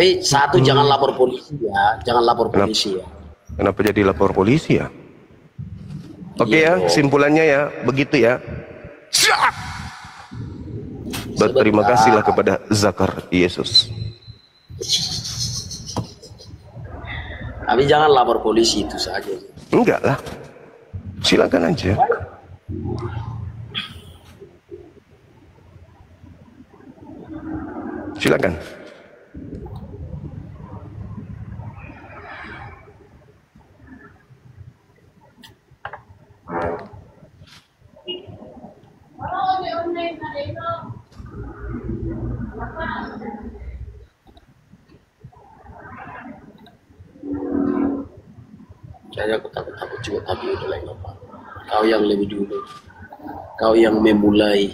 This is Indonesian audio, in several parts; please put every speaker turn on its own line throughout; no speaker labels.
Tapi satu, jangan lapor polisi ya, jangan lapor polisi ya.
Kenapa jadi lapor polisi ya? Oke ya, kesimpulannya ya, begitu ya. Berterima kasihlah kepada Zakar Yesus.
Tapi jangan lapor polisi, itu saja.
Enggak lah, silakan aja. Silakan.
Saya aku takut juga, tapi udah lah, apa. Kau yang lebih dulu, kau yang memulai.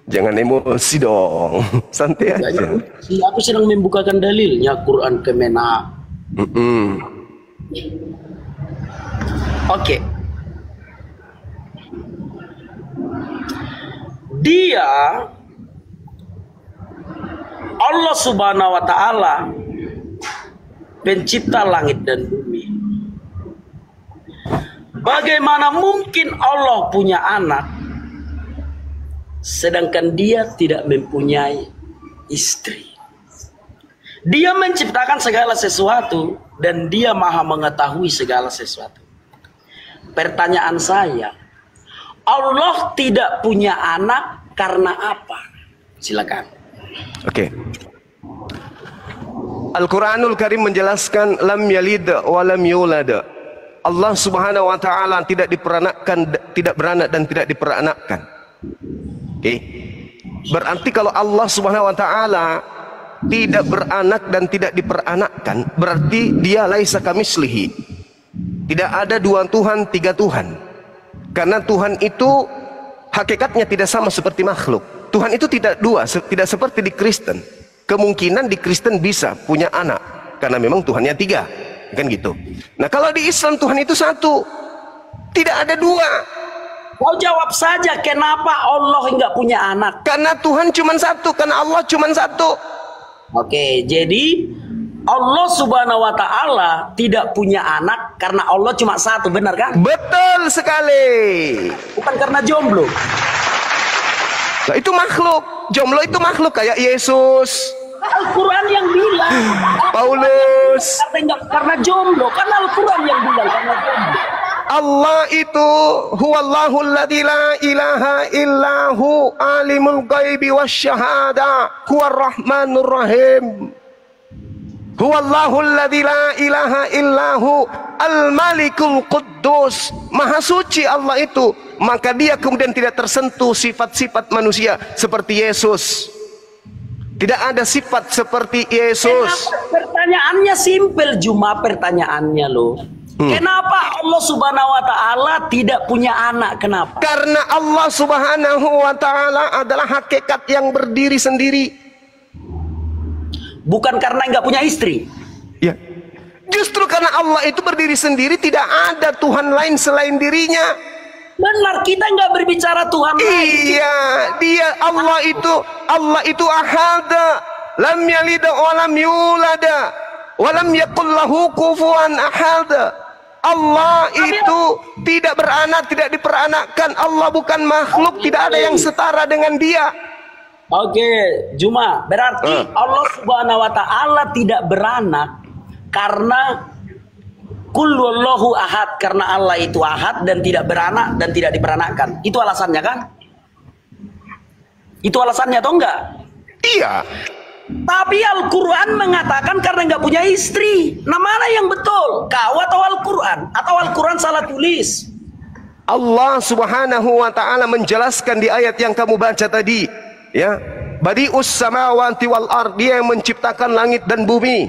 Jangan emosi dong, santai aja.
Aku sedang membukakan dalilnya Quran Kemenak. Oke. Dia Allah Subhanahu wa Ta'ala, pencipta langit dan bumi. Bagaimana mungkin Allah punya anak sedangkan dia tidak mempunyai istri? Dia menciptakan segala sesuatu dan dia maha mengetahui segala sesuatu. Pertanyaan saya, Allah tidak punya anak karena apa? Silakan.
Oke. Al-Quranul Karim menjelaskan lam yalid wa lam yulad. Allah Subhanahu wa Ta'ala tidak diperanakkan, tidak beranak dan tidak diperanakkan. Oke. Berarti kalau Allah Subhanahu wa Ta'ala tidak beranak dan tidak diperanakkan, berarti dia laisa kamislihi. Tidak ada dua Tuhan, tiga Tuhan. Karena Tuhan itu hakikatnya tidak sama seperti makhluk. Tuhan itu tidak dua, tidak seperti di Kristen. Kemungkinan di Kristen bisa punya anak karena memang Tuhannya tiga, kan gitu. Nah kalau di Islam Tuhan itu satu, tidak ada dua.
Kau jawab saja, kenapa Allah nggak punya anak?
Karena Tuhan cuma satu, karena Allah cuma satu.
Oke, jadi Allah Subhanahu wa Ta'ala tidak punya anak karena Allah cuma satu, benar kan?
Betul sekali.
Bukan karena jomblo.
Nah, itu makhluk. Jomblo itu makhluk kayak Yesus.
Al-Quran yang bilang.
Paulus.
Karena jomblo. Karena Al-Quran yang bilang karena jomblo.
Allah itu huwallahul ladzi la ilaha illahu alimul ghaibi wasyahada huwar rahmanur rahim. Huwallahul ladzi la ilaha illahu al-malikul quddus. Maha suci Allah itu. Maka dia kemudian tidak tersentuh sifat-sifat manusia seperti Yesus. Tidak ada sifat seperti Yesus.
Kenapa? Pertanyaannya simpel, Juma, pertanyaannya loh. Kenapa Allah Subhanahu wa Ta'ala tidak punya anak? Kenapa?
Karena Allah Subhanahu wa Ta'ala adalah hakikat yang berdiri sendiri.
Bukan karena nggak punya istri.
Ya. Justru karena Allah itu berdiri sendiri, tidak ada Tuhan lain selain dirinya.
Benar, kita nggak berbicara Tuhan lain.
Iya, dia Allah itu ahad, lam yalid wa lam yulad, wa lam yakul lahu kufuwan ahad. Allah itu tidak beranak, tidak diperanakkan. Allah bukan makhluk, tidak ada yang setara dengan dia.
Oke, Juma, berarti Allah Subhanahu wa Ta'ala tidak beranak karena Qul huwallahu ahad, karena Allah itu ahad dan tidak beranak dan tidak diperanakkan. Itu alasannya kan? Itu alasannya atau enggak?
Iya.
Tapi Al-Quran mengatakan karena nggak punya istri. Nah, mana yang betul? Kau atau Al-Quran? Atau Al-Quran salah tulis?
Allah Subhanahu wa Ta'ala menjelaskan di ayat yang kamu baca tadi, ya. Badi'us samawati wal ard, dia yang menciptakan langit dan bumi.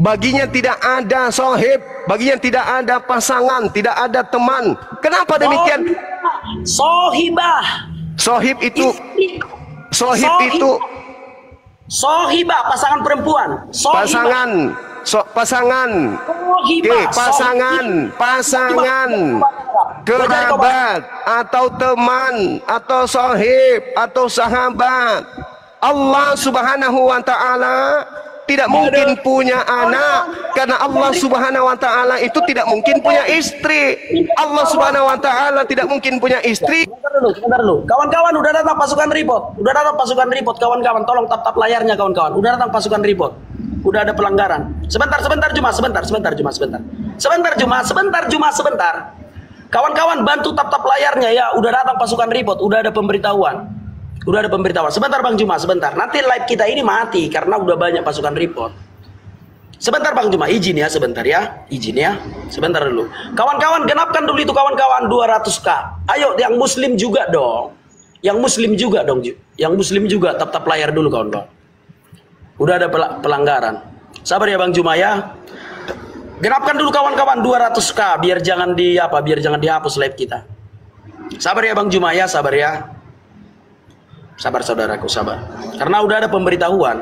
Baginya tidak ada sohib, baginya tidak ada pasangan, tidak ada teman. Kenapa demikian?
Sohibah.
Sohib itu,
sohibah, pasangan perempuan.
Pasangan, pasangan. Oke, pasangan, kerabat, atau teman, atau sohib, atau sahabat. Allah Subhanahu wa taala tidak mungkin punya anak, karena Allah Subhanahu wa taala itu tidak mungkin punya istri. Allah Subhanahu wa taala tidak mungkin punya istri.
Sebentar dulu. Kawan-kawan, udah datang pasukan report. Udah datang pasukan report, kawan-kawan. Tolong tap-tap layarnya, kawan-kawan. Udah datang pasukan report. Udah ada pelanggaran. Sebentar Juma. Kawan-kawan, bantu tap-tap layarnya ya. Udah datang pasukan report. Udah ada pemberitahuan. Sebentar Bang Juma, sebentar. Nanti live kita ini mati karena udah banyak pasukan report. Sebentar Bang Juma, izin ya sebentar ya. Izin ya. Sebentar dulu. Kawan-kawan, genapkan dulu itu kawan-kawan 200k. Ayo yang muslim juga dong. Yang muslim juga tap-tap layar dulu kawan-kawan. Udah ada pelanggaran. Sabar ya Bang Juma ya. Genapkan dulu kawan-kawan 200k biar jangan dihapus live kita. Sabar ya Bang Juma ya, sabar ya. Sabar saudaraku, sabar. Karena udah ada pemberitahuan.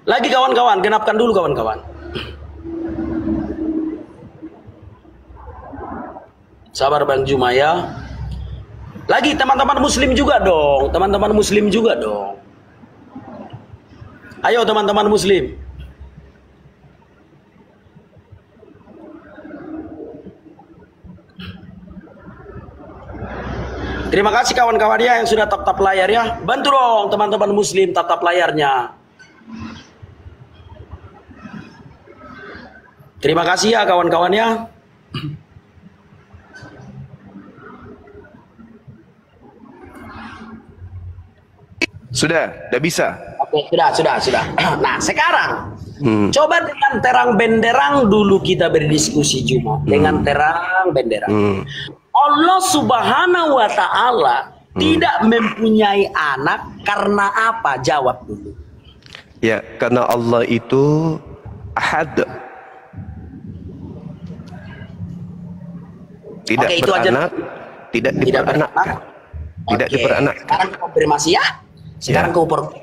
Lagi kawan-kawan, genapkan dulu kawan-kawan. Sabar Bang Juma ya. Lagi teman-teman muslim juga dong. Ayo teman-teman muslim. Terima kasih kawan-kawan ya yang sudah tap-tap layar ya. Bantu dong teman-teman muslim tap-tap layarnya. Terima kasih ya kawan-kawan ya.
Sudah bisa.
Oke, sudah. Nah, sekarang coba dengan terang benderang dulu kita berdiskusi Juma. Dengan terang benderang. Allah Subhanahu wa taala tidak mempunyai anak karena apa? Jawab dulu.
Ya, karena Allah itu ahad. Tidak
itu
beranak,
aja.
tidak diperanakkan. Tidak diperanakkan.
Sekarang konfirmasi ya.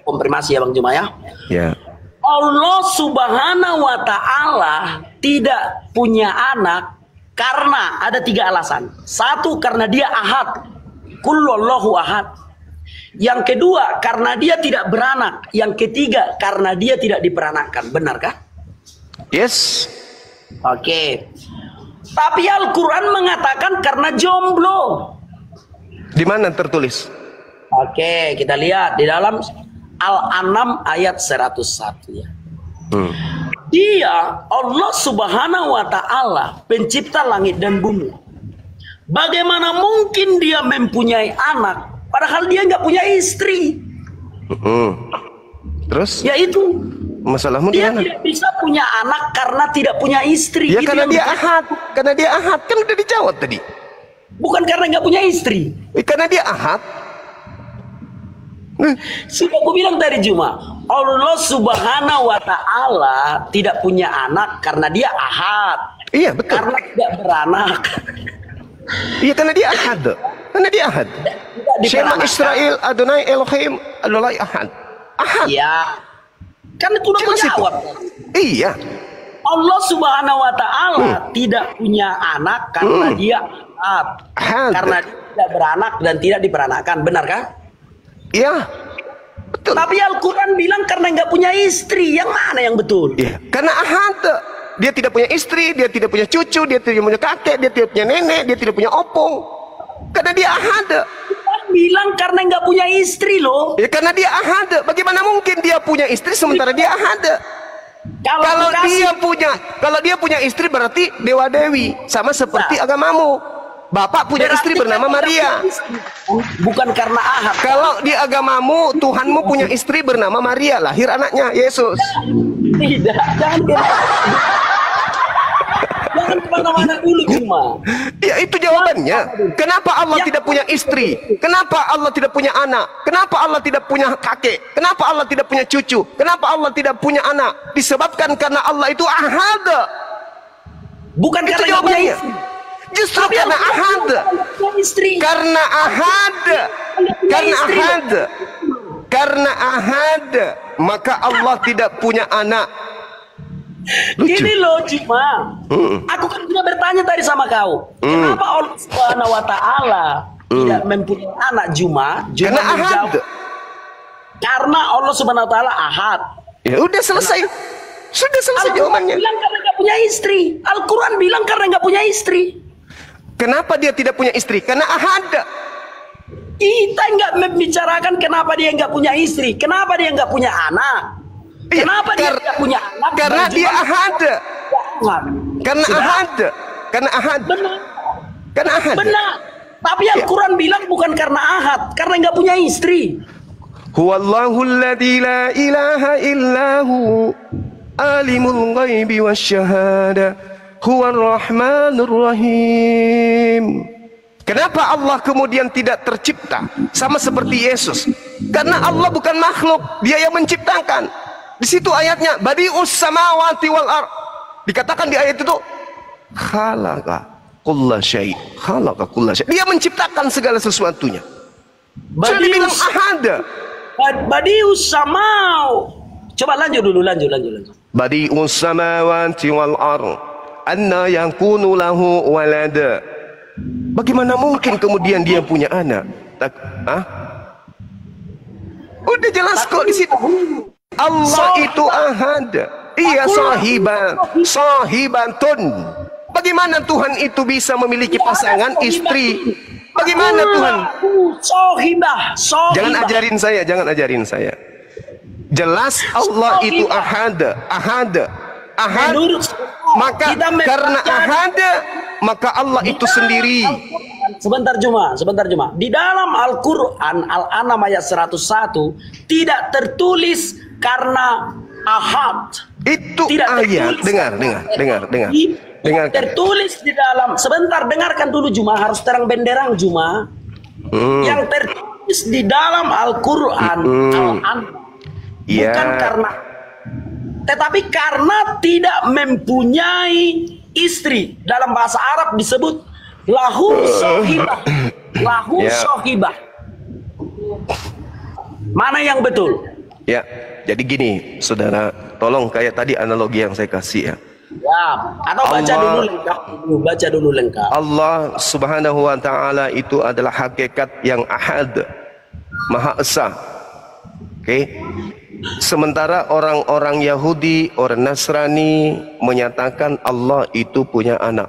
Konfirmasi ya Bang Juma ya.
Ya.
Allah Subhanahu wa taala tidak punya anak karena ada 3 alasan. 1, karena dia ahad. Kullallahu ahad. Yang kedua, karena dia tidak beranak. Yang ketiga, karena dia tidak diperanakkan. Benarkah?
Yes.
Oke. Tapi Al-Quran mengatakan karena jomblo.
Di mana tertulis?
Oke, kita lihat di dalam Al-An'am ayat 101 ya. Dia Allah Subhanahu wa taala pencipta langit dan bumi. Bagaimana mungkin dia mempunyai anak padahal dia nggak punya istri?
Terus?
Yaitu
masalahmu
dia
dimana?
tidak bisa punya anak karena tidak punya istri.
Ya
itu
karena dia ahad. Karena dia ahad kan udah dijawab tadi.
Bukan karena nggak punya istri.
Karena dia ahad.
Sudah aku bilang tadi Juma, Allah Subhanahu wa taala tidak punya anak karena dia ahad.
Iya betul.
Karena tidak beranak.
Iya karena dia ahad. Karena dia ahad. Shema Israel Adonai Elohim Adonai ahad. Ahad.
Iya. Kan itu udah menjawab.
Iya.
Allah Subhanahu wa taala tidak punya anak karena dia ahad. Karena dia tidak beranak dan tidak diperanakkan. Benarkah?
Iya, betul.
Tapi Al-Quran bilang karena nggak punya istri. Yang mana yang betul?
Iya, karena ahad. Dia tidak punya istri, dia tidak punya cucu, dia tidak punya kakek, dia tidak punya nenek, dia tidak punya opung. Karena dia ahad.
Quran bilang karena nggak punya istri loh.
Ya karena dia ahad. Bagaimana mungkin dia punya istri sementara dia ahad? Kalau dia punya istri berarti dewa dewi, sama seperti agamamu. Bapak punya istri bernama Maria.
Bukan karena ahad.
Kalau di agamamu Tuhanmu punya istri bernama Maria, lahir anaknya Yesus.
Tidak, jangan kemana-mana dulu Juma.
Ya itu jawabannya. Kenapa Allah tidak punya istri? Kenapa Allah tidak punya anak? Kenapa Allah tidak punya kakek? Kenapa Allah tidak punya cucu? Kenapa Allah tidak punya anak? Disebabkan karena Allah itu ahad.
Bukan
itu
karena
jawabannya. Justru
tapi
karena ahad. Karena ahad. Karena ahad. Maka Allah tidak punya anak. Lucu.
Gini loh Juma. Aku kan sudah bertanya tadi sama kau. Kenapa Allah Subhanahu wa taala tidak mempunyai anak Juma?
Karena ahad.
Karena Allah Subhanahu wa taala ahad.
Ya udah selesai. Sudah selesai jawabannya.
Bilang karena nggak punya istri. Al-Quran bilang karena nggak punya istri.
Kenapa dia tidak punya istri? Karena ahad.
Kita nggak membicarakan kenapa dia nggak punya istri. Kenapa dia nggak punya anak.
Iya,
Kenapa dia nggak punya anak?
Karena dia ahad. Karena ahad. Karena ahad.
Benar.
Karena ahad.
Benar. Tapi Al-Quran bilang bukan karena ahad. Karena nggak punya istri.
Huwallahu alladzi la ilaha illahu alimul ghaibi wasyahada huwar rahmanur rahim. Kenapa Allah kemudian tidak tercipta sama seperti Yesus? Karena Allah bukan makhluk, dia yang menciptakan. Di situ ayatnya badi'us samawati wal ard. Dikatakan di ayat itu khalaqa kulla syai', khalaqa kulla syai'. Dia menciptakan segala sesuatunya. Sudah dibilang ahada.
Badius samau. Coba lanjut dulu, lanjut.
Badi'us samawati wal ard. Anna yakunu lahu walada. Bagaimana mungkin kemudian dia punya anak? Udah jelas kok di situ. Allah itu ahad. Iya, sahibantun. Bagaimana Tuhan itu bisa memiliki pasangan istri? Bagaimana Tuhan?
Sohibah.
Jangan ajarin saya. Jelas Allah itu ahad. Maka karena ahad, maka Allah itu sendiri.
Sebentar Juma. Di dalam Al-Quran Al-An'am ayat 101 tidak tertulis karena ahad.
Itu
tidak
ayat. Dengar.
Tertulis di dalam. Sebentar, dengarkan dulu Juma, harus terang benderang Juma. Yang tertulis di dalam Al-Quran Al-An'am bukan karena, tetapi karena tidak mempunyai istri. Dalam bahasa Arab disebut lahu sohibah. Sohibah. Mana yang betul?
Ya, jadi gini, saudara, tolong kayak tadi analogi yang saya kasih ya.
Ya, atau baca dulu lengkap.
Allah Subhanahu wa taala itu adalah hakikat yang ahad, Maha Esa. Oke. Sementara orang-orang Yahudi, orang Nasrani menyatakan Allah itu punya anak.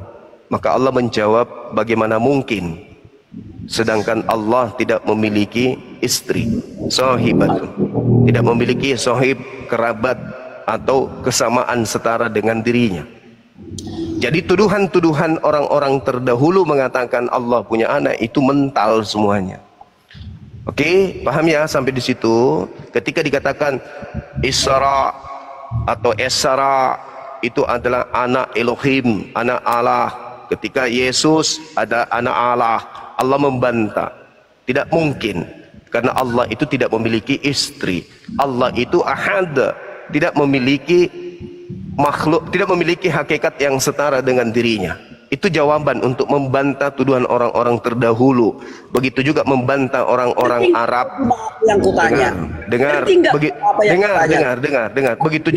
Maka Allah menjawab, bagaimana mungkin? Sedangkan Allah tidak memiliki istri, sahibat. Tidak memiliki sahib, kerabat atau kesamaan setara dengan dirinya. Jadi tuduhan-tuduhan orang-orang terdahulu mengatakan Allah punya anak itu mental semuanya. Oke, paham ya sampai di situ? Ketika dikatakan Isra atau Esra itu adalah anak Elohim, anak Allah. Ketika Yesus ada anak Allah, Allah membantah. Tidak mungkin, karena Allah itu tidak memiliki istri. Allah itu ahad, tidak memiliki makhluk, tidak memiliki hakikat yang setara dengan dirinya. Itu jawaban untuk membantah tuduhan orang-orang terdahulu. Begitu juga membantah orang-orang Arab.
Yang kutanya.
Dengar. Begitu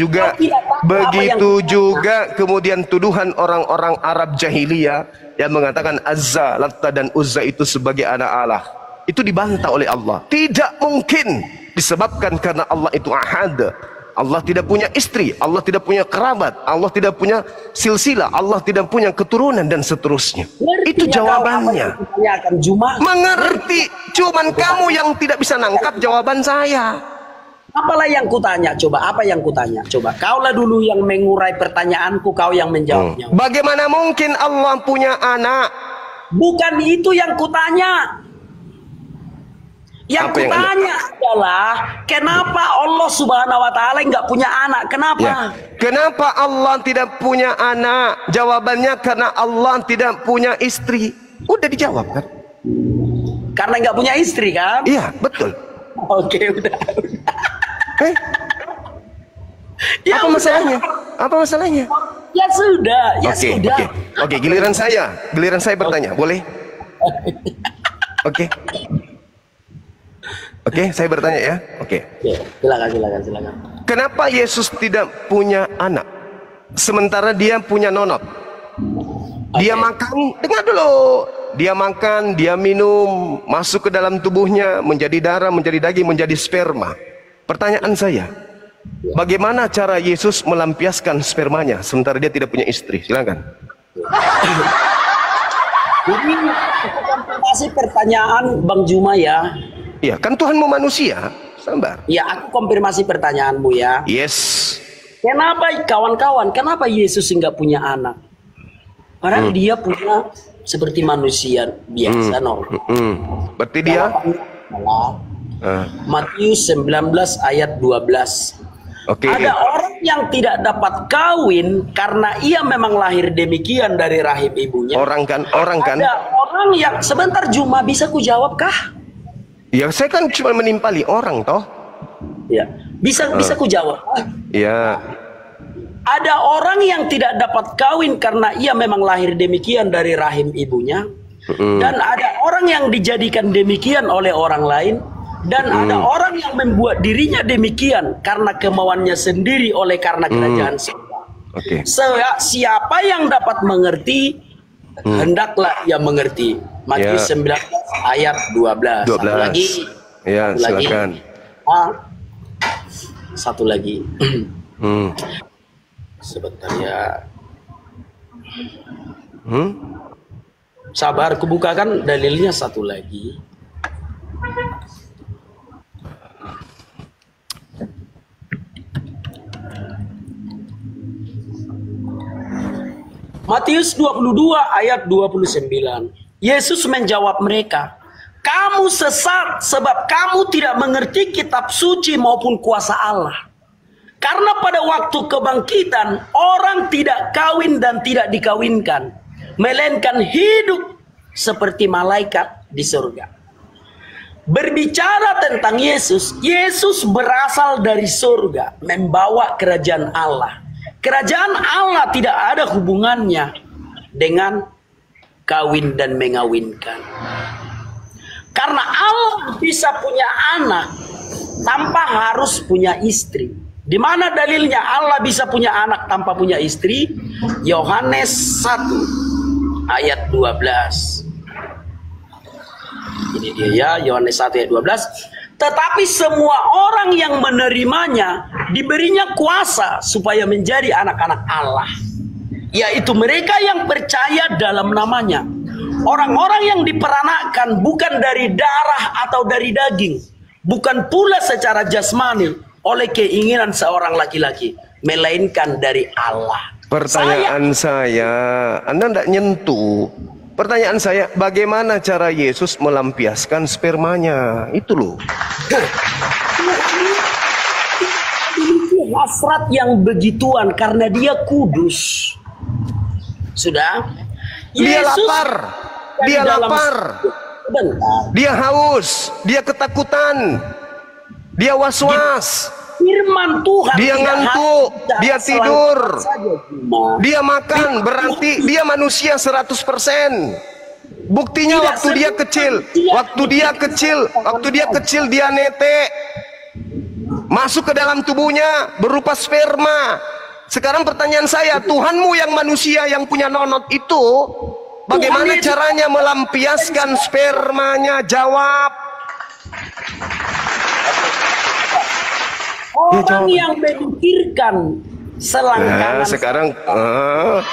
juga kemudian tuduhan orang-orang Arab jahiliyah yang mengatakan Azza, Latta dan Uzza itu sebagai anak Allah. Itu dibantah oleh Allah. Tidak mungkin, disebabkan karena Allah itu ahad. Allah tidak punya istri, Allah tidak punya kerabat, Allah tidak punya silsilah, Allah tidak punya keturunan dan seterusnya. Itu jawabannya. Mengerti, cuman kamu yang tidak bisa nangkap jawaban saya.
Apalah yang kutanya? Coba, apa yang kutanya? Coba, kaulah dulu yang mengurai pertanyaanku, kau yang menjawabnya.
Bagaimana mungkin Allah punya anak?
Bukan itu yang kutanya. Yang kutanya adalah kenapa Allah Subhanahu wa taala nggak punya anak? Kenapa?
Ya. Kenapa Allah tidak punya anak? Jawabannya karena Allah tidak punya istri. Udah dijawab kan?
Karena nggak punya istri kan?
Iya, betul.
Oke, udah.
Ya, apa masalahnya? Apa masalahnya?
Ya sudah, ya sudah.
Oke, giliran saya bertanya, boleh? Oke. Oke, saya bertanya ya. Oke.
Silakan.
Kenapa Yesus tidak punya anak? Sementara dia punya nonot. Dia makan, dengar dulu. Dia makan, dia minum, masuk ke dalam tubuhnya, menjadi darah, menjadi daging, menjadi sperma. Pertanyaan saya, bagaimana cara Yesus melampiaskan spermanya sementara dia tidak punya istri? Silakan.
Jadi konfirmasi pertanyaan Bang Juma ya.
Iya, kan Tuhanmu manusia. Sabar.
Ya, aku konfirmasi pertanyaanmu ya.
Yes.
Kenapa kawan-kawan? Kenapa Yesus nggak punya anak? Padahal dia punya seperti manusia biasa normal.
Berarti dia
Matius 19 ayat 12.
Oke.
Ada orang yang tidak dapat kawin karena ia memang lahir demikian dari rahim ibunya.
Orang kan.
Ada orang yang sebentar Juma, bisa ku jawab kah?
Ya, saya kan cuma menimpali orang toh.
Ya, bisa ku jawab.
Ya.
Ada orang yang tidak dapat kawin karena ia memang lahir demikian dari rahim ibunya. Dan ada orang yang dijadikan demikian oleh orang lain. Dan ada orang yang membuat dirinya demikian karena kemauannya sendiri oleh karena kerajaan surga.
Oke.
Siapa yang dapat mengerti, hendaklah ia mengerti. Matius 19 ayat 12. Satu lagi.
Ya, silakan.
Satu lagi. Sebentar ya. Sabar, kubukakan dalilnya satu lagi. Matius 22 ayat 29. Yesus menjawab mereka, "Kamu sesat sebab kamu tidak mengerti kitab suci maupun kuasa Allah. Karena pada waktu kebangkitan orang tidak kawin dan tidak dikawinkan, melainkan hidup seperti malaikat di surga." Berbicara tentang Yesus, Yesus berasal dari surga, membawa kerajaan Allah. Kerajaan Allah tidak ada hubungannya dengan kawin dan mengawinkan. Karena Allah bisa punya anak tanpa harus punya istri. Di mana dalilnya Allah bisa punya anak tanpa punya istri? Yohanes 1 ayat 12. Ini dia ya, Yohanes 1 ayat 12. Tetapi semua orang yang menerimanya diberinya kuasa supaya menjadi anak-anak Allah, yaitu mereka yang percaya dalam namanya. Orang-orang yang diperanakkan bukan dari darah atau dari daging, bukan pula secara jasmani oleh keinginan seorang laki-laki, melainkan dari Allah.
Pertanyaan saya, Anda tidak nyentuh. Pertanyaan saya, bagaimana cara Yesus melampiaskan spermanya? Itu loh.
Ini hasrat yang begituan karena dia kudus. Sudah?
Dia
Yesus
lapar. Dia lapar.
Bentar.
Dia haus. Dia ketakutan. Dia was-was.
Firman Tuhan
Dia
tidak
ngantuk.
hanya
Dia
bicara
tidur.
saja, Juma.
Dia makan. Berarti dia manusia 100%. Buktinya
Tidak
waktu dia
semua
kecil.
manusia
Waktu dia kecil dia netek. Masuk ke dalam tubuhnya berupa sperma. Sekarang pertanyaan saya, Tuhanmu yang manusia yang punya nonot itu, bagaimana caranya melampiaskan spermanya? Jawab.
Orang yang memikirkan selangkangan.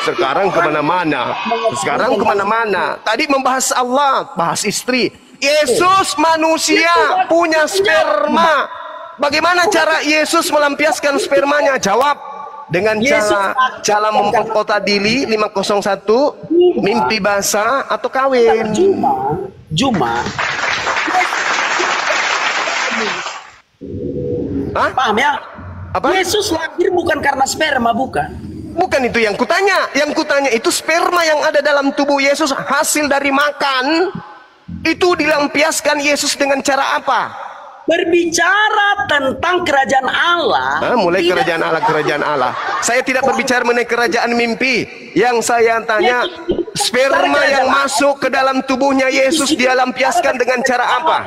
Sekarang kemana-mana. Sekarang kemana-mana. Tadi membahas Allah, bahas istri. Yesus manusia punya sperma. Bagaimana cara Yesus melampiaskan spermanya? Jawab. Dengan cara memperkota diri 501, mimpi basah atau kawin.
Juma.
Hah?
Paham ya?
Apa?
Yesus lahir bukan karena sperma, bukan.
Bukan itu yang kutanya. Yang kutanya itu sperma yang ada dalam tubuh Yesus hasil dari makan. Itu dilampiaskan Yesus dengan cara apa?
Berbicara tentang kerajaan Allah.
Mulai kerajaan Allah. Saya tidak berbicara mengenai kerajaan mimpi. Yang saya tanya, sperma yang masuk ke dalam tubuhnya Yesus dia lampiaskan dengan cara apa?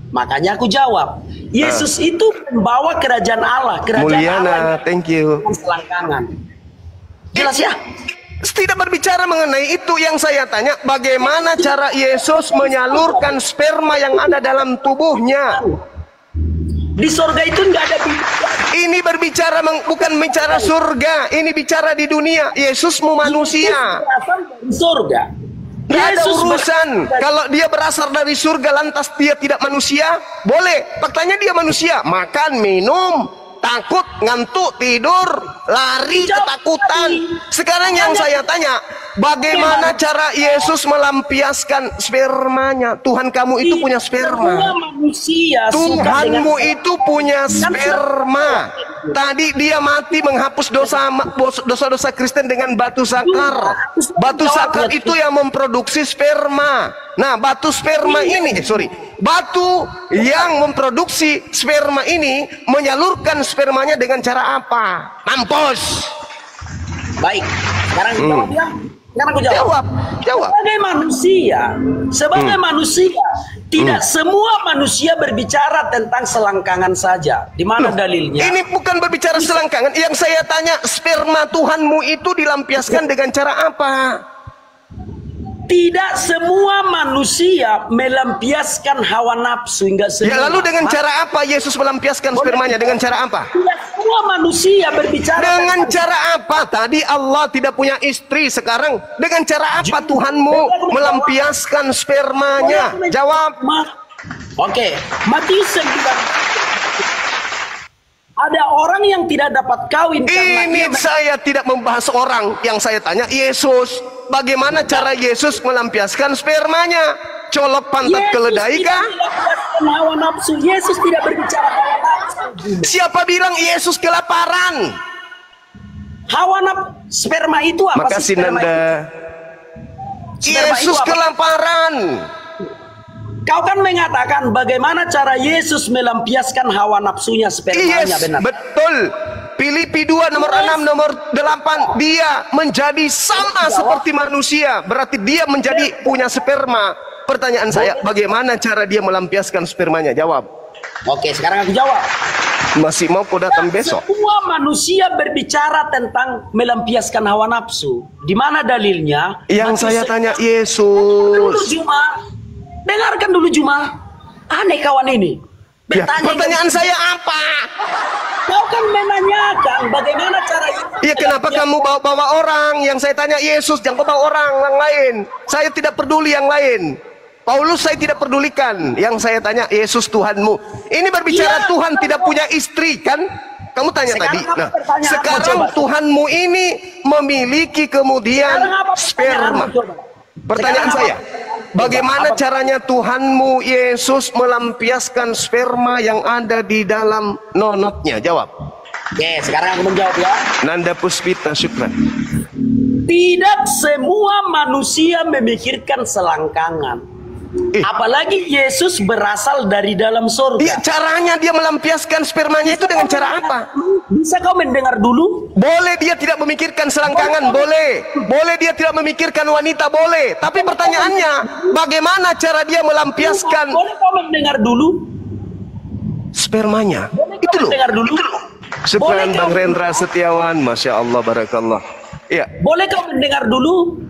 Makanya aku jawab, Yesus itu membawa kerajaan Allah, kerajaan
Mulyana,
Allah.
thank you.
Selangkangan. Jelas ya?
Tidak berbicara mengenai itu. Yang saya tanya, bagaimana cara Yesus menyalurkan sperma yang ada dalam tubuhnya?
Di surga itu nggak ada
Ini berbicara bukan bicara surga, ini bicara di dunia. Yesusmu manusia.
berasal dari surga.
Tidak ada
Yesus
urusan. Kalau dia berasal dari surga lantas dia tidak manusia, boleh. Faktanya dia manusia. Makan, minum, takut, ngantuk, tidur, lari, ketakutan. Sekarang yang saya tanya, bagaimana cara Yesus melampiaskan spermanya? Tuhan kamu itu punya sperma.
Manusia
Tuhanmu itu punya sperma. Tadi dia mati menghapus dosa-dosa Kristen dengan batu sakar. Batu sakar itu yang memproduksi sperma. Nah, batu yang memproduksi sperma ini menyalurkan spermanya dengan cara apa? Mampus.
Baik, sekarang jawab ya. Sekarang aku jawab.
Jawab.
Sebagai manusia, tidak semua manusia berbicara tentang selangkangan saja. Di mana dalilnya?
Ini bukan berbicara selangkangan. Yang saya tanya, sperma Tuhanmu itu dilampiaskan dengan cara apa?
Tidak semua manusia melampiaskan hawa nafsu, enggak semua.
Ya, lalu dengan cara apa Yesus melampiaskan spermanya? Dengan cara apa?
Tidak semua manusia berbicara
dengan cara apa? Tadi Allah tidak punya istri, sekarang dengan cara apa Tuhanmu melampiaskan spermanya? Jawab.
Oke, Matius 9. Ada orang yang tidak dapat kawin
Ini saya tidak membahas orang, yang saya tanya Yesus. Bagaimana cara Yesus melampiaskan spermanya? Colok pantat keledai kah?
Hawa nafsu. Yesus tidak berbicara hawa nafsu.
Siapa bilang Yesus kelaparan?
Hawa nafsu, sperma itu apa?
Makasih Nanda. Yesus kelaparan.
Kau kan mengatakan bagaimana cara Yesus melampiaskan hawa nafsunya, spermanya, benar?
Betul. Filipi 2 nomor 6 nomor 8, dia menjadi sama seperti manusia, berarti dia menjadi punya sperma. Pertanyaan saya, bagaimana cara dia melampiaskan spermanya? Jawab.
Oke, sekarang aku jawab.
Masih mau kau datang besok?
Semua manusia berbicara tentang melampiaskan hawa nafsu. Di mana dalilnya?
Yang saya tanya Yesus.
Dulu Juma, dengarkan dulu Juma. Aneh kawan ini.
Ya, pertanyaan saya apa?
Kau kan menanyakan bagaimana cara itu.
Iya, kenapa kamu bawa orang? Yang saya tanya Yesus, jangan kau bawa orang yang lain. Saya tidak peduli yang lain. Paulus saya tidak pedulikan. Yang saya tanya Yesus Tuhanmu. Ini berbicara Tuhan tidak punya istri kan? Kamu tanya tadi. Nah, sekarang Tuhanmu ini memiliki kemudian sperma. Pertanyaan saya, bagaimana caranya Tuhanmu Yesus melampiaskan sperma yang ada di dalam nonotnya? Jawab.
Oke, sekarang aku menjawab ya.
Nanda Puspita, syukran.
Tidak semua manusia memikirkan selangkangan. Apalagi Yesus berasal dari dalam surga.
Iya, caranya dia melampiaskan spermanya itu dengan cara apa?
Bisa kau mendengar dulu?
Boleh dia tidak memikirkan selangkangan, boleh. Boleh dia tidak memikirkan wanita, boleh. Tapi pertanyaannya, bagaimana cara dia melampiaskan?
Boleh kau mendengar dulu?
Spermanya.
Boleh
Itu loh.
mendengar dulu?
Syukran Bang Rendra Setiawan, Masya Allah, Barakallah. Iya.
Boleh kau mendengar dulu?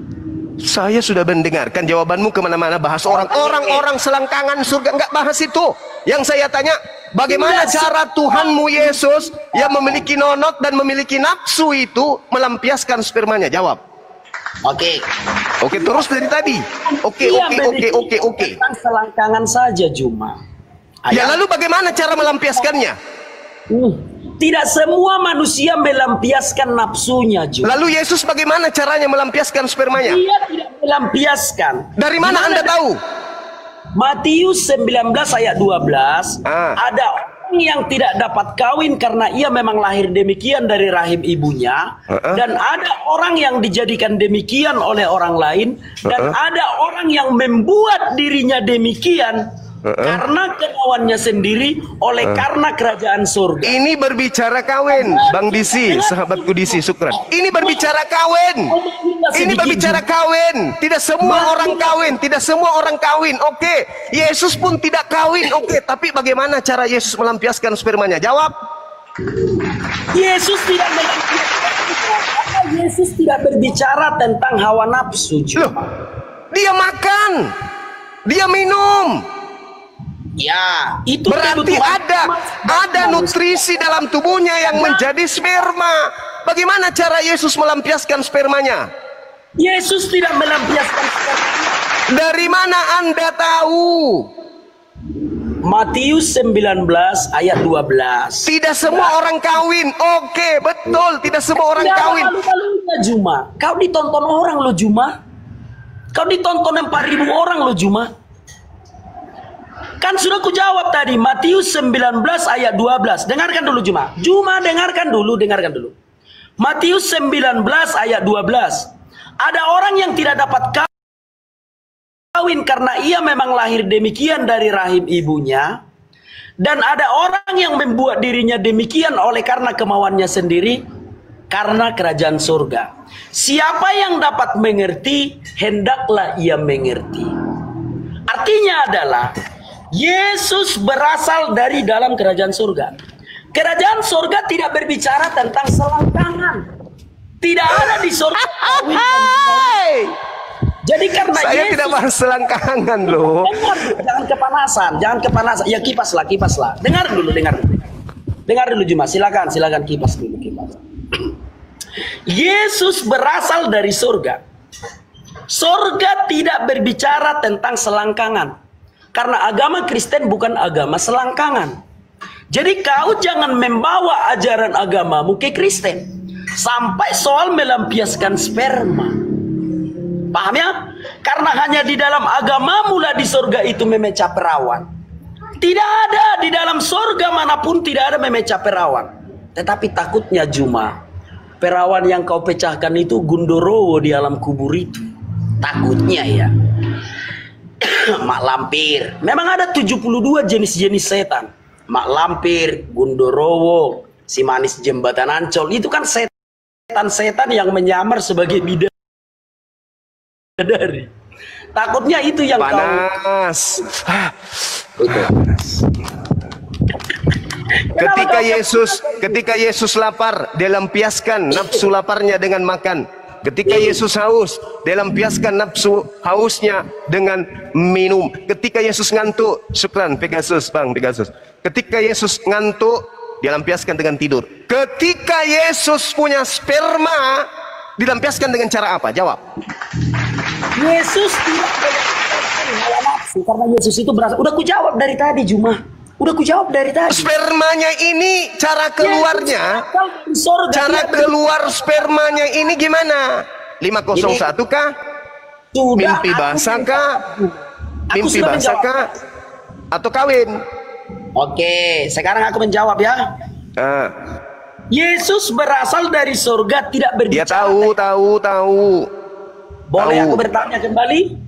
Saya sudah mendengarkan jawabanmu kemana-mana bahas orang selangkangan surga, nggak bahas itu. Yang saya tanya, bagaimana cara Tuhanmu Yesus yang memiliki nonot dan memiliki nafsu itu melampiaskan spermanya? Jawab. Oke, terus dari tadi. Oke.
Tentang selangkangan saja Juma.
Ya, lalu bagaimana cara melampiaskannya?
Tidak semua manusia melampiaskan nafsunya, Juma.
Lalu Yesus bagaimana caranya melampiaskan spermanya?
Dia tidak melampiaskan.
Dari mana Anda tahu?
Matius 19 ayat 12. Ada orang yang tidak dapat kawin karena ia memang lahir demikian dari rahim ibunya. Dan ada orang yang dijadikan demikian oleh orang lain. Dan ada orang yang membuat dirinya demikian karena kemauannya sendiri, oleh karena kerajaan surga. Ini
berbicara kawin, Bang Disi, sahabatku Disi, syukran. Ini berbicara kawin. Ini berbicara kawin. Tidak semua orang kawin, tidak semua orang kawin. Oke, Yesus pun tidak kawin. Oke, tapi bagaimana cara Yesus melampiaskan spermanya? Jawab.
Yesus tidak melampiaskan, karena Yesus tidak berbicara tentang hawa nafsu.
Loh, dia makan, dia minum.
Ya, itu
Berarti ada nutrisi dalam tubuhnya yang menjadi sperma. Bagaimana cara Yesus melampiaskan spermanya?
Yesus tidak melampiaskan sperma.
Dari mana Anda tahu?
Matius 19 ayat 12.
Tidak semua orang kawin. Oke, betul. Tidak semua orang kawin.
Malu-malunya Juma. Kau ditonton orang lo Juma. Kau ditonton 4.000 orang lo Juma. Kan sudah ku jawab tadi. Matius 19 ayat 12. Dengarkan dulu Juma. Juma dengarkan dulu. Matius 19 ayat 12. Ada orang yang tidak dapat kawin karena ia memang lahir demikian dari rahim ibunya, dan ada orang yang membuat dirinya demikian oleh karena kemauannya sendiri karena kerajaan surga. Siapa yang dapat mengerti, hendaklah ia mengerti. Artinya adalah Yesus berasal dari dalam kerajaan surga. Kerajaan surga tidak berbicara tentang selangkangan. Tidak ada di surga kawin. Jadi karena
Saya
Yesus,
tidak bahas selangkangan loh.
Jangan kepanasan. Ya kipas lah. Dengar dulu. Dengar dulu Juma. Silakan kipas dulu. Yesus berasal dari surga. Surga tidak berbicara tentang selangkangan. Karena agama Kristen bukan agama selangkangan. Jadi kau jangan membawa ajaran agamamu ke Kristen sampai soal melampiaskan sperma. Paham ya? Karena hanya di dalam agamamu lah di surga itu memecah perawan. Tidak ada di dalam surga manapun tidak ada memecah perawan. Tetapi takutnya Juma, perawan yang kau pecahkan itu Gundorowo di alam kubur itu. Takutnya ya. Mak lampir. Memang ada 72 jenis-jenis setan. Mak lampir, Gundorowo, si manis jembatan Ancol. Itu kan setan-setan yang menyamar sebagai bidadari. Takutnya itu yang
panas. Ketika Yesus lapar, dia lampiaskan nafsu laparnya dengan makan. Ketika Yesus haus, dia lampiaskan nafsu hausnya dengan minum. Ketika Yesus ngantuk, syukran Pegasus, Bang Pegasus. Ketika Yesus ngantuk, dia lampiaskan dengan tidur. Ketika Yesus punya sperma, dilampiaskan dengan cara apa? Jawab.
Yesus tidak hawa nafsu karena Yesus itu berasal. Udah ku jawab dari tadi Juma. Spermanya ini cara keluarnya, cara keluar spermanya ini gimana? 501 kah? Mimpi basah kah? Mimpi basah kah? Atau kawin? Oke, sekarang aku menjawab ya. Yesus berasal dari surga, tidak berbicara.
Dia tahu.
Boleh aku bertanya kembali?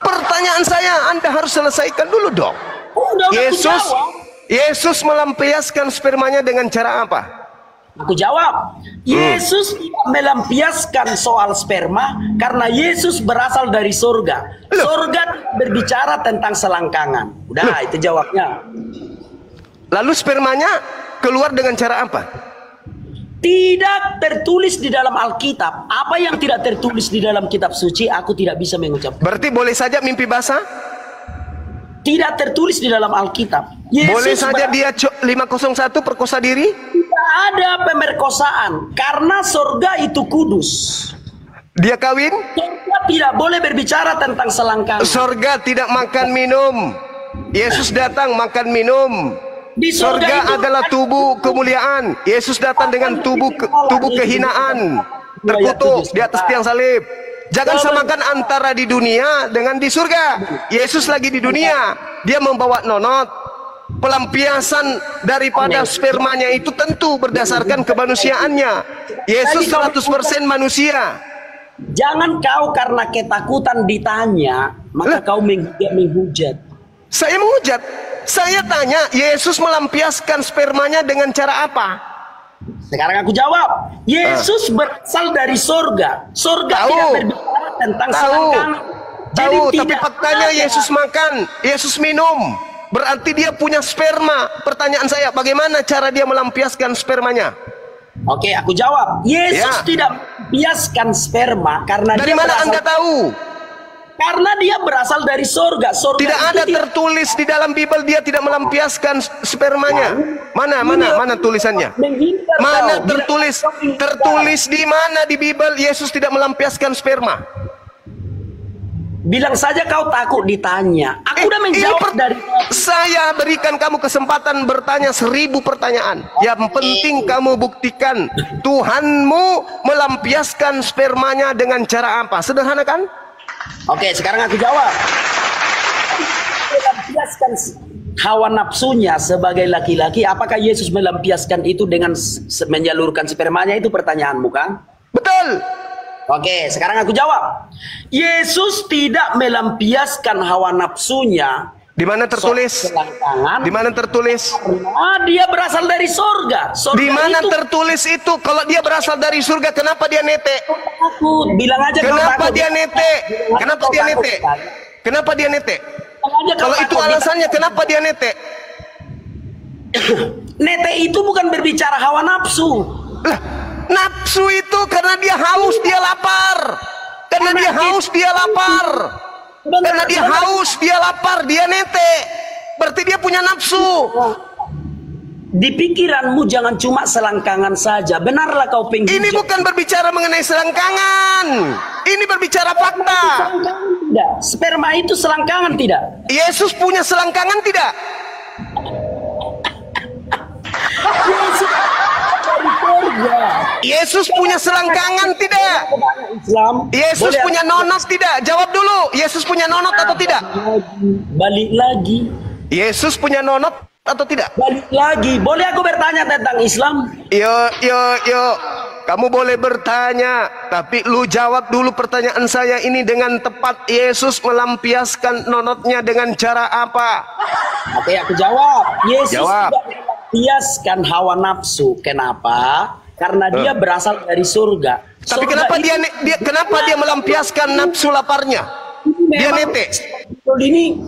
Pertanyaan saya Anda harus selesaikan dulu dong. Yesus melampiaskan spermanya dengan cara apa?
Aku jawab. Yesus tidak melampiaskan soal sperma karena Yesus berasal dari surga. Surga berbicara tentang selangkangan. Udah, itu jawabnya.
Lalu spermanya keluar dengan cara apa?
Tidak tertulis di dalam Alkitab. Apa yang tidak tertulis di dalam kitab suci, aku tidak bisa mengucapkan.
Berarti boleh saja mimpi basah?
Tidak tertulis di dalam Alkitab.
Boleh saja dia 501 perkosa diri?
Tidak ada pemerkosaan. Karena surga itu kudus.
Dia kawin?
Surga tidak boleh berbicara tentang selangkangan.
Surga tidak makan minum. Yesus datang makan minum.
Di
surga adalah tubuh kemuliaan. Yesus datang dengan tubuh kehinaan, terkutuk di atas tiang salib. Jangan samakan antara di dunia dengan di surga. Yesus lagi di dunia, dia membawa nonot. Pelampiasan daripada spermanya itu tentu berdasarkan kemanusiaannya. Yesus 100% manusia.
Jangan kau karena ketakutan ditanya, maka kau menghujat.
Saya menghujat. Saya tanya, Yesus melampiaskan spermanya dengan cara apa?
Sekarang aku jawab. Yesus berasal dari surga. Surga tidak berbicara tentang selangkangan.
Tapi faktanya Yesus makan, Yesus minum. Berarti dia punya sperma. Pertanyaan saya, bagaimana cara dia melampiaskan spermanya?
Oke, aku jawab. Yesus tidak melampiaskan sperma karena
dari mana Anda tahu?
Karena dia berasal dari surga. Surga
Tidak ada tertulis di dalam Bible dia tidak melampiaskan spermanya. Mana tulisannya? Mana tertulis? Tertulis di mana di Bible Yesus tidak melampiaskan sperma?
Bilang saja kau takut ditanya. Aku udah menjawab dari
saya berikan kamu kesempatan bertanya 1000 pertanyaan. Yang penting kamu buktikan Tuhanmu melampiaskan spermanya dengan cara apa? Sederhana kan?
Oke, sekarang aku jawab. Melampiaskan hawa nafsunya sebagai laki-laki, apakah Yesus melampiaskan itu dengan menyalurkan spermanya? Itu pertanyaanmu kan?
Betul.
Oke, sekarang aku jawab. Yesus tidak melampiaskan hawa nafsunya.
Di mana tertulis? Di mana tertulis?
Dia berasal dari surga.
Di mana tertulis itu? Kalau dia berasal dari surga, kenapa dia netek?
Takut. Bilang aja.
Kenapa dia netek? Kenapa dia netek? Kenapa dia netek? Kalau itu alasannya, kenapa dia netek?
Netek itu bukan berbicara hawa nafsu.
Lah, nafsu itu karena dia haus, dia lapar. Karena dia haus, dia lapar. Karena dia haus, dia lapar, dia netek. Berarti dia punya nafsu.
Di pikiranmu jangan cuma selangkangan saja. Benarlah kau penghujat.
Ini bukan berbicara mengenai selangkangan. Ini berbicara fakta.
Tidak. Sperma itu selangkangan tidak?
Yesus punya selangkangan tidak? Yesus punya selangkangan tidak? Yesus punya nonot tidak? Jawab dulu. Yesus punya nonot atau tidak?
Balik lagi.
Yesus punya nonot atau tidak?
Balik lagi. Boleh aku bertanya tentang Islam?
Yo. Kamu boleh bertanya, tapi lu jawab dulu pertanyaan saya ini dengan tepat. Yesus melampiaskan nonotnya dengan cara apa?
Oke, aku jawab. Yesus
jawab.
tidak melampiaskan hawa nafsu. Kenapa? Karena dia berasal dari surga.
Tapi kenapa dia melampiaskan nafsu laparnya? Dia netek.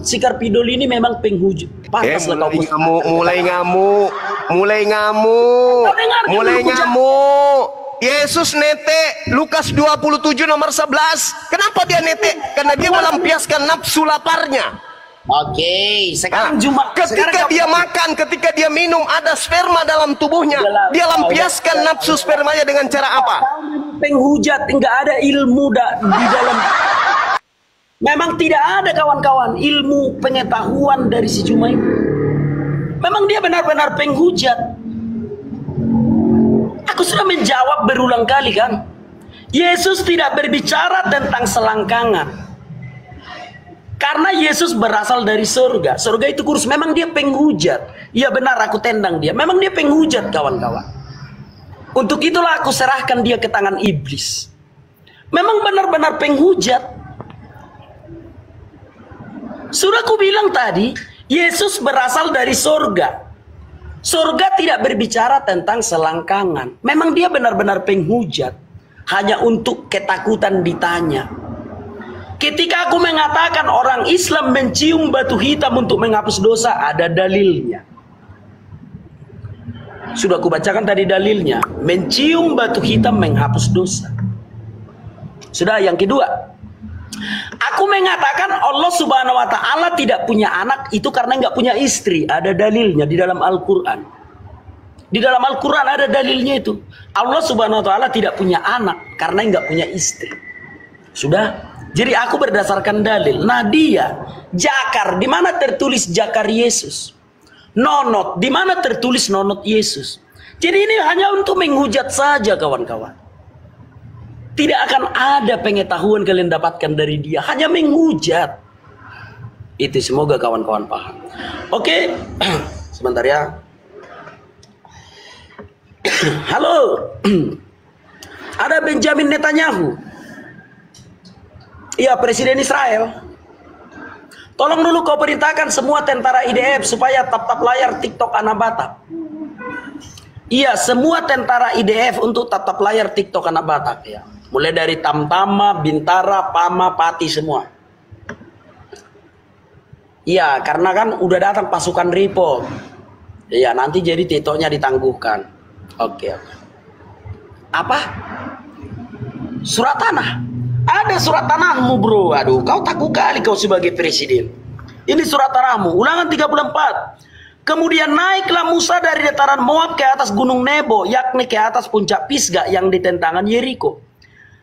Sikar Pidol ini memang penghujat. Pantaslah kau
mulai ngamuk. Yesus netek. Lukas 27 nomor 11. Kenapa dia netek? Karena dia melampiaskan nafsu laparnya.
Oke, sekarang
ketika dia makan, ketika dia minum, ada sperma dalam tubuhnya. Dia lampiaskan nafsu spermanya dengan cara apa?
Penghujat, enggak ada ilmu di dalam. Memang tidak ada kawan-kawan ilmu pengetahuan dari si Juma ini. Memang dia benar-benar penghujat. Aku sudah menjawab berulang kali kan. Yesus tidak berbicara tentang selangkangan. Karena Yesus berasal dari surga. Surga itu kudus. Memang dia penghujat. Iya benar, aku tendang dia. Memang dia penghujat kawan-kawan. Untuk itulah aku serahkan dia ke tangan iblis. Memang benar-benar penghujat. Sudah aku bilang tadi, Yesus berasal dari surga. Surga tidak berbicara tentang selangkangan. Memang dia benar-benar penghujat. Hanya untuk ketakutan ditanya. Ketika aku mengatakan orang Islam mencium batu hitam untuk menghapus dosa, ada dalilnya. Sudah aku bacakan tadi dalilnya. Mencium batu hitam menghapus dosa. Sudah, yang kedua. Aku mengatakan Allah Subhanahu wa Ta'ala tidak punya anak itu karena nggak punya istri. Ada dalilnya di dalam Al-Quran. Di dalam Al-Quran ada dalilnya itu. Allah Subhanahu wa Ta'ala tidak punya anak karena nggak punya istri. Sudah. Jadi aku berdasarkan dalil. Nah dia jakar, di mana tertulis jakar Yesus? Nonot, di mana tertulis nonot Yesus? Jadi ini hanya untuk menghujat saja kawan-kawan. Tidak akan ada pengetahuan kalian dapatkan dari dia. Hanya menghujat. Itu semoga kawan-kawan paham. Oke. Sebentar ya. Halo. Ada Benjamin Netanyahu. Iya, Presiden Israel. Tolong dulu kau perintahkan semua tentara IDF supaya tap-tap layar TikTok anak Batak. Iya, semua tentara IDF untuk tap-tap layar TikTok anak Batak ya. Mulai dari Tamtama, Bintara, Pama, Pati semua. Iya, karena kan udah datang pasukan Ripo. Iya, nanti jadi TikToknya ditangguhkan. Oke. Apa? Surat tanah. Ada surat tanahmu bro. Aduh, kau takut kali kau sebagai presiden. Ini surat tanahmu. Ulangan 34. Kemudian naiklah Musa dari dataran Moab ke atas gunung Nebo, yakni ke atas puncak Pisgah yang di tentangan Yeriko.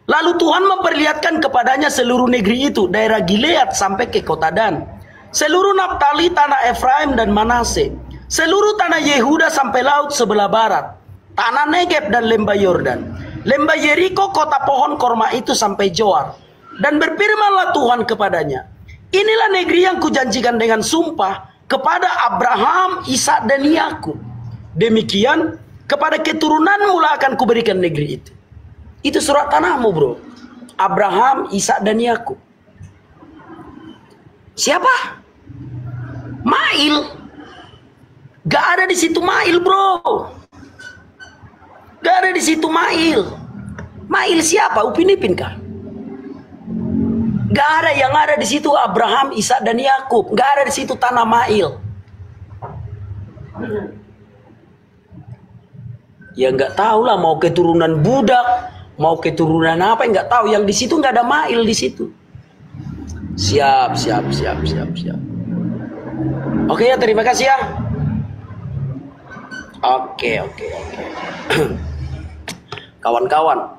Lalu Tuhan memperlihatkan kepadanya seluruh negeri itu, daerah Gilead sampai ke kota Dan, seluruh Naftali, tanah Efraim dan Manase, seluruh tanah Yehuda sampai laut sebelah barat, tanah Negeb dan lembah Yordan, lembah Yeriko, kota pohon korma itu sampai Joar. Dan berfirmanlah Tuhan kepadanya, inilah negeri yang kujanjikan dengan sumpah kepada Abraham, Ishak dan Yakub. Demikian kepada keturunanmu lah akan kuberikan negeri itu. Itu surat tanahmu bro. Abraham, Ishak dan Yakub. Siapa? Mail. Gak ada di situ Mail bro. Gak ada di situ Mail. Mail siapa? Upin Ipin kah? Gak ada, yang ada di situ Abraham, Ishak dan Yakub. Gak ada di situ tanah Mail. Ya nggak tahu lah, mau keturunan budak, mau keturunan apa, nggak tahu. Yang di situ nggak ada Mail di situ. Siap. Oke ya, terima kasih ya. Oke. Kawan-kawan,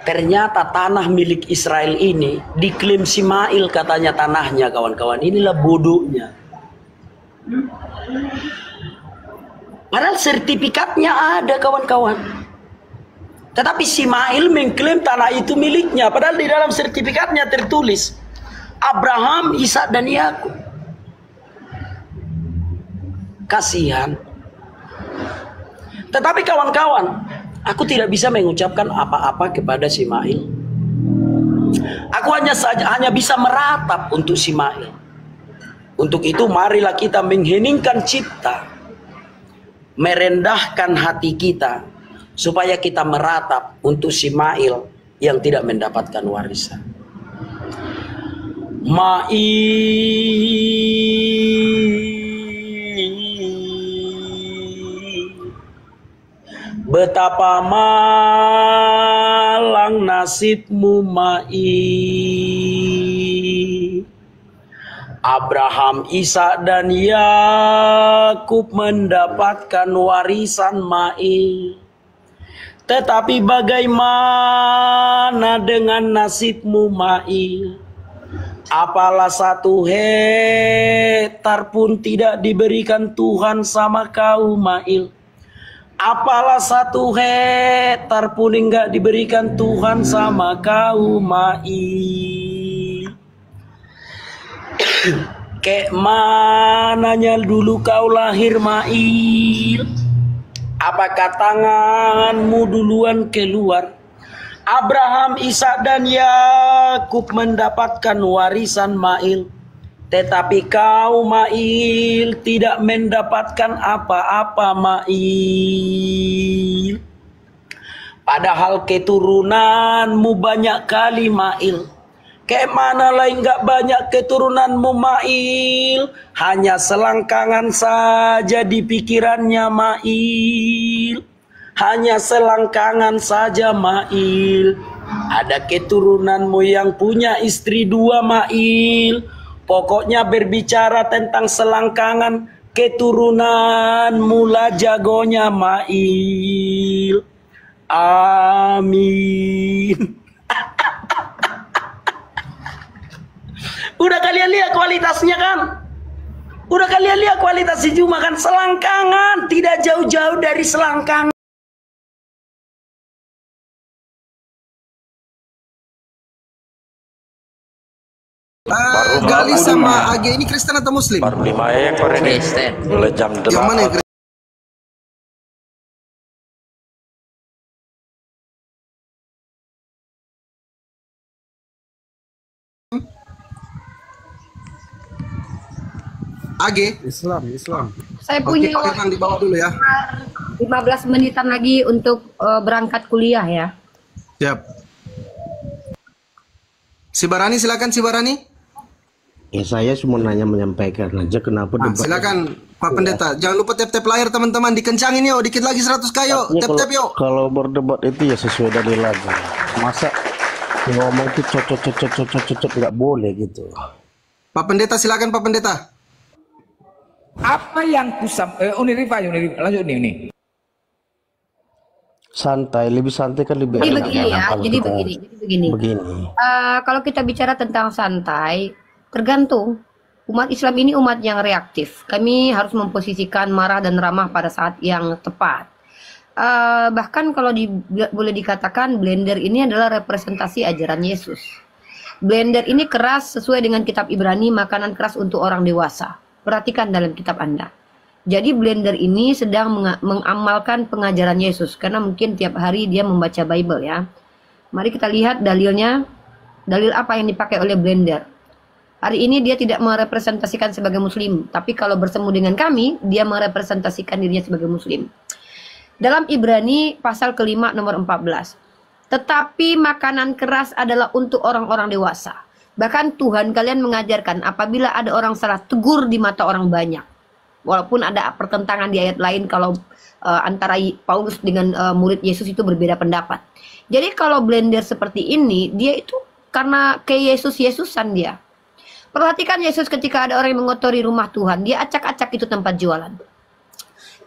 ternyata tanah milik Israel ini diklaim si Mail katanya tanahnya, kawan-kawan. Inilah bodohnya. Padahal sertifikatnya ada, kawan-kawan. Tetapi si Mail mengklaim tanah itu miliknya. Padahal di dalam sertifikatnya tertulis Abraham, Ishak dan Yakub. Kasihan. Tetapi kawan-kawan, aku tidak bisa mengucapkan apa-apa kepada si Mail. Aku hanya bisa meratap untuk si Mail. Untuk itu marilah kita mengheningkan cipta, merendahkan hati kita, supaya kita meratap untuk si Mail yang tidak mendapatkan warisan. Betapa malang nasibmu Mail. Abraham, Ishak dan Yakub mendapatkan warisan Mail. Tetapi bagaimana dengan nasibmu Mail? Apalah 1 hektar pun tidak diberikan Tuhan sama kau Mail. Apalah 1 hektar pun enggak diberikan Tuhan sama kau Mail. Kek mananya dulu kau lahir Mail? Apakah tanganmu duluan keluar? Abraham, Ishak dan Yakub mendapatkan warisan Mail. Tetapi kau Mail tidak mendapatkan apa-apa Mail. Padahal keturunanmu banyak kali Mail. Kayak mana lah enggak banyak keturunanmu Mail? Hanya selangkangan saja di pikirannya Mail. Hanya selangkangan saja Mail. Ada keturunanmu yang punya istri 2 Mail. Pokoknya berbicara tentang selangkangan keturunanmu lah jagonya Mail. Amin. Udah kalian lihat kualitasnya kan? Udah kalian lihat kualitas si Juma kan? Selangkangan, tidak jauh-jauh dari selangkangan.
Gali sama AG ini Kristen atau Muslim?
Baru 5 ekor ini.
Kristen.
Mulai jam 8.
Yang mana yang Kristen? AG?
Islam.
Saya
Oke,
punya
Firman dibawa dulu ya.
15 menitan lagi untuk berangkat kuliah ya.
Siap. Si Barani, silakan si Barani.
Ya saya cuma menyampaikan aja kenapa debat.
Silakan Pak Pendeta. Jangan lupa tap-tap layar teman-teman, dikencangin yuk, dikit lagi 100k yuk.
Artinya
Tap-tap yuk.
kalau berdebat itu ya sesuai dari lagu. Masa Ngomong tuh cocok nggak boleh gitu.
Pak Pendeta silakan Pak Pendeta.
Apa yang Uni Rifa, lanjut nih.
Santai, lebih santai kan lebih
Jadi
enak.
begini ya,
Kalau
jadi
kita
begini.
begini.
Kalau kita bicara tentang santai, tergantung. Umat Islam ini umat yang reaktif. Kami harus memposisikan marah dan ramah pada saat yang tepat. Bahkan kalau boleh dikatakan blender ini adalah representasi ajaran Yesus. Blender ini keras sesuai dengan kitab Ibrani, makanan keras untuk orang dewasa. Perhatikan dalam kitab Anda. Jadi blender ini sedang mengamalkan pengajaran Yesus. Karena mungkin tiap hari dia membaca Bible ya. Mari kita lihat dalilnya. Dalil apa yang dipakai oleh blender. Hari ini dia tidak merepresentasikan sebagai muslim. Tapi kalau bersemu dengan kami, dia merepresentasikan dirinya sebagai muslim. Dalam Ibrani pasal kelima nomor 14. Tetapi makanan keras adalah untuk orang-orang dewasa. Bahkan Tuhan kalian mengajarkan apabila ada orang salah, tegur di mata orang banyak. Walaupun ada pertentangan di ayat lain kalau antara Paulus dengan murid Yesus itu berbeda pendapat. Jadi kalau blender seperti ini, dia itu karena ke Yesus-Yesusan dia. Perhatikan Yesus ketika ada orang yang mengotori rumah Tuhan. Dia acak-acak itu tempat jualan.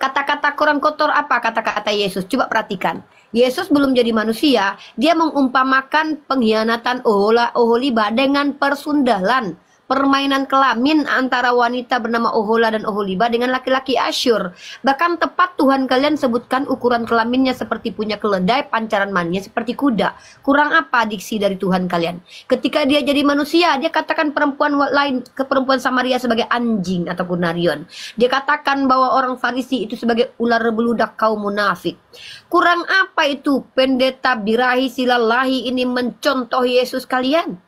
Kata-kata kurang kotor apa kata-kata Yesus? Coba perhatikan. Yesus belum jadi manusia. Dia mengumpamakan pengkhianatan Oholiba dengan persundalan. Permainan kelamin antara wanita bernama Ohola dan Oholiba dengan laki-laki Asyur. Bahkan tepat Tuhan kalian sebutkan ukuran kelaminnya seperti punya keledai, pancaran maninya seperti kuda. Kurang apa diksi dari Tuhan kalian? Ketika dia jadi manusia, dia katakan perempuan lain ke perempuan Samaria sebagai anjing ataupun narion. Dia katakan bahwa orang Farisi itu sebagai ular beludak kaum munafik. Kurang apa itu pendeta birahi silalahi ini mencontoh Yesus kalian?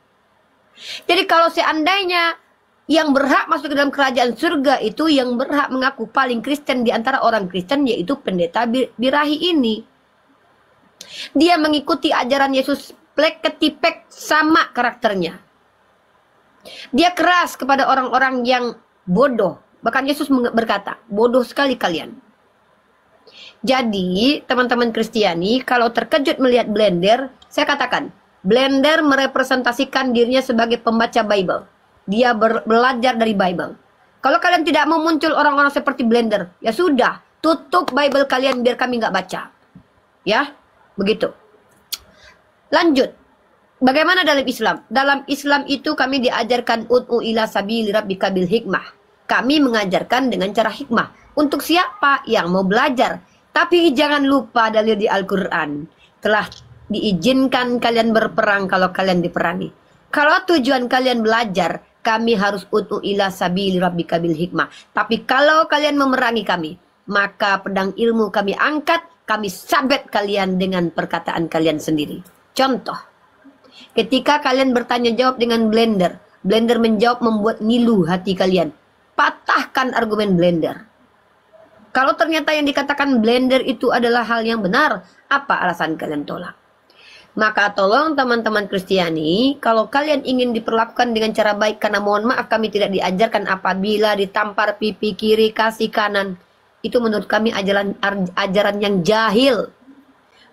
Jadi kalau seandainya yang berhak masuk ke dalam kerajaan surga itu yang berhak mengaku paling Kristen di antara orang Kristen yaitu pendeta birahi ini. Dia mengikuti ajaran Yesus plek ketipek sama karakternya. Dia keras kepada orang-orang yang bodoh. Bahkan Yesus berkata, bodoh sekali kalian. Jadi teman-teman Kristiani kalau terkejut melihat blender, saya katakan, blender merepresentasikan dirinya sebagai pembaca Bible. Dia belajar dari Bible. Kalau kalian tidak mau muncul orang-orang seperti blender, ya sudah, tutup Bible kalian biar kami nggak baca. Ya, begitu. Lanjut. Bagaimana dalam Islam? Dalam Islam itu kami diajarkan ud'u ila sabili rabbika bil hikmah. Kami mengajarkan dengan cara hikmah. Untuk siapa yang mau belajar? Tapi jangan lupa dalil di Al-Quran. Telah diizinkan kalian berperang kalau kalian diperangi. Kalau tujuan kalian belajar, kami harus ud'u ila sabili rabbika bil hikmah. Tapi kalau kalian memerangi kami, maka pedang ilmu kami angkat, kami sabet kalian dengan perkataan kalian sendiri. Contoh, ketika kalian bertanya jawab dengan blender, blender menjawab membuat ngilu hati kalian. Patahkan argumen blender. Kalau ternyata yang dikatakan blender itu adalah hal yang benar, apa alasan kalian tolak? Maka tolong teman-teman Kristiani, kalau kalian ingin diperlakukan dengan cara baik, karena mohon maaf kami tidak diajarkan apabila ditampar pipi kiri kasih kanan. Itu menurut kami ajaran yang jahil.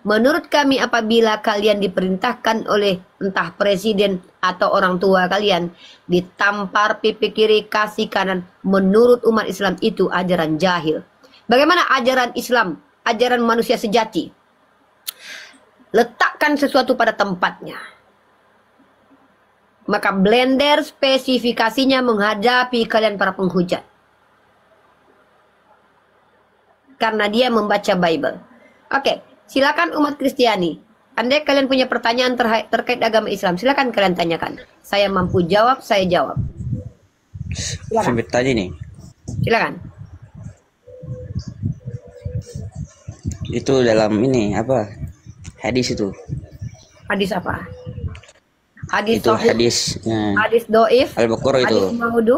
Menurut kami apabila kalian diperintahkan oleh entah presiden atau orang tua kalian, ditampar pipi kiri kasih kanan, menurut umat Islam itu ajaran jahil. Bagaimana ajaran Islam, ajaran manusia sejati? Letakkan sesuatu pada tempatnya. Maka blender spesifikasinya menghadapi kalian para penghujat. Karena dia membaca Bible. Oke, silakan umat Kristiani. Andai kalian punya pertanyaan terkait agama Islam, silakan kalian tanyakan. Saya mampu jawab, saya jawab.
Saya bertanya nih.
Silakan.
Itu dalam ini apa? Hadis itu.
Hadis apa? Hadis
Itu
sahih,
hadis.
hadis doif,
Al-Baqarah itu.
hadis maudu,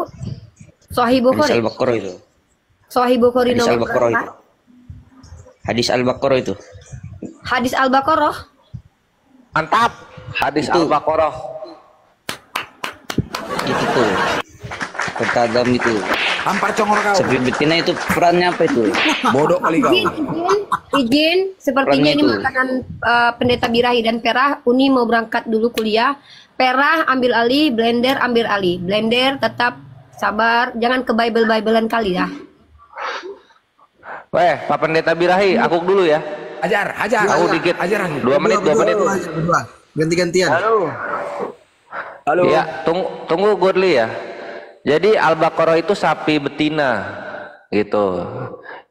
Sahih
Hadis
Bukhari.
Al-Baqarah itu.
Sahih Bukhari
Hadis
nomor
Al-Baqarah
berapa?
itu. Hadis Al-Baqarah itu.
Hadis Al-Baqarah.
Mantap. Hadis
Itu.
Al-Baqarah.
Itu tuh. Kata Adam itu.
Hampar congor kau.
Sapi betina itu perannya apa itu?
Bodoh kali kau.
Izin, sepertinya
Perannya
ini
itu.
makanan Pendeta Birahi dan Perah. Uni mau berangkat dulu kuliah. Perah ambil alih, Blender ambil alih. Blender tetap sabar, jangan ke Bible-Biblean kali ya.
Weh, Pak Pendeta Birahi, aku dulu ya.
Ajar, ajar.
Aku dikit.
Ajar.
2 menit, 2 menit.
Berdua. Ganti-gantian.
Halo.
Ya, tunggu Godly ya. Jadi Al-Baqarah itu sapi betina gitu.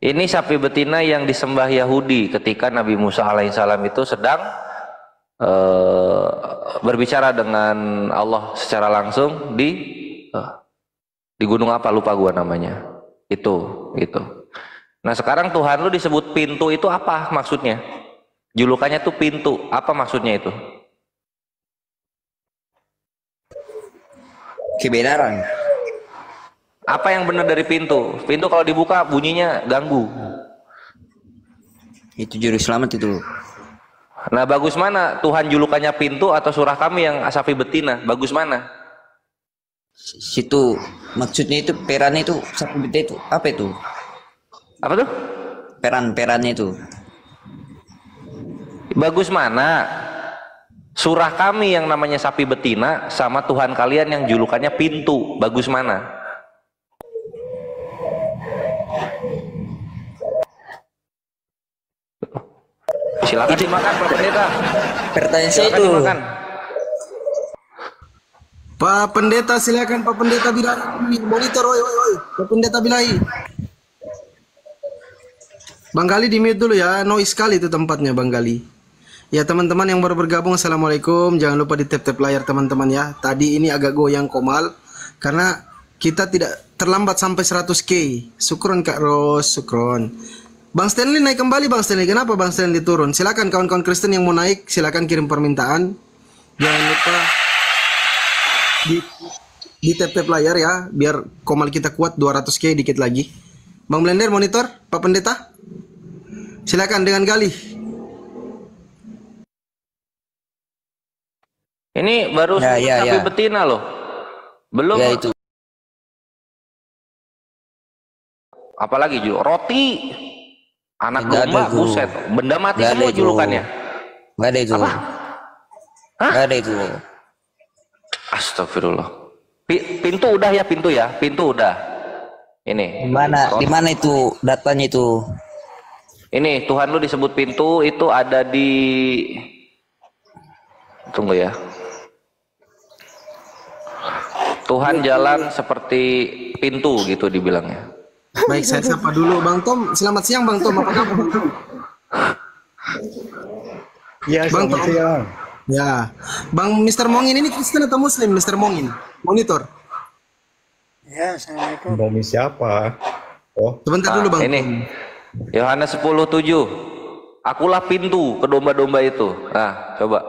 Ini sapi betina yang disembah Yahudi ketika Nabi Musa alaihissalam itu sedang berbicara dengan Allah secara langsung di gunung apa lupa gua namanya. Itu gitu. Nah, sekarang Tuhan lu disebut pintu itu apa maksudnya? Julukannya tuh pintu. Apa maksudnya itu?
Kebenaran.
Apa yang benar dari pintu? Pintu kalau dibuka bunyinya ganggu.
Itu juru selamat itu.
Nah, bagus mana Tuhan julukannya pintu atau surah kami yang sapi betina? Bagus mana?
Situ maksudnya itu peran itu sapi betina itu apa itu?
Apa tuh?
Perannya itu.
Bagus mana surah kami yang namanya sapi betina sama Tuhan kalian yang julukannya pintu? Bagus mana? Silakan dimakan Pak Pendeta.
Pertanyaan saya
Silakan
itu.
dimakan.
Pak Pendeta silakan Pak Pendeta Birahi. Monitor oi. Pak Pendeta Birahi. Bang Gali di mute dulu ya. Noise sekali itu tempatnya Bang Gali. Ya teman-teman yang baru bergabung, assalamualaikum. Jangan lupa di tap-tap layar teman-teman ya. Tadi ini agak goyang Komal karena kita tidak terlambat sampai 100k. Syukron Kak Ros, syukron. Bang Stanley naik kembali Bang Stanley. Kenapa Bang Stanley turun? Silakan kawan-kawan Kristen yang mau naik, silakan kirim permintaan. Jangan lupa di tap-tap layar ya, biar Komal kita kuat 200k dikit lagi. Bang Blender monitor, Pak Pendeta. Silakan dengan Gali.
Ini baru sapi betina loh. Belum.
Ya itu.
Apalagi roti. Anak
Nggak ada
domba,
itu.
buset. Benda mati
Nggak ada
semua
itu.
julukannya.
Nggak ada itu.
Apa? Hah?
Nggak ada itu.
Astagfirullah. Pintu udah ya, pintu ya. Pintu udah. Ini.
Di mana itu datanya itu?
Ini Tuhan lu disebut pintu itu ada di. Tunggu ya. Tuhan jalan seperti pintu gitu dibilangnya.
Baik, saya sapa dulu Bang Tom. Selamat siang Bang Tom. Apa kabar Bang Tom?
Ya,
Bang
selamat
Tom.
siang.
Ya. Bang Mr. Mongin ini Kristen atau Muslim Mr. Mongin? Monitor.
Nomi siapa? Oh,
Sebentar dulu Bang.
Ini Yohanes 10:7. Akulah pintu ke domba-domba itu. Nah, coba.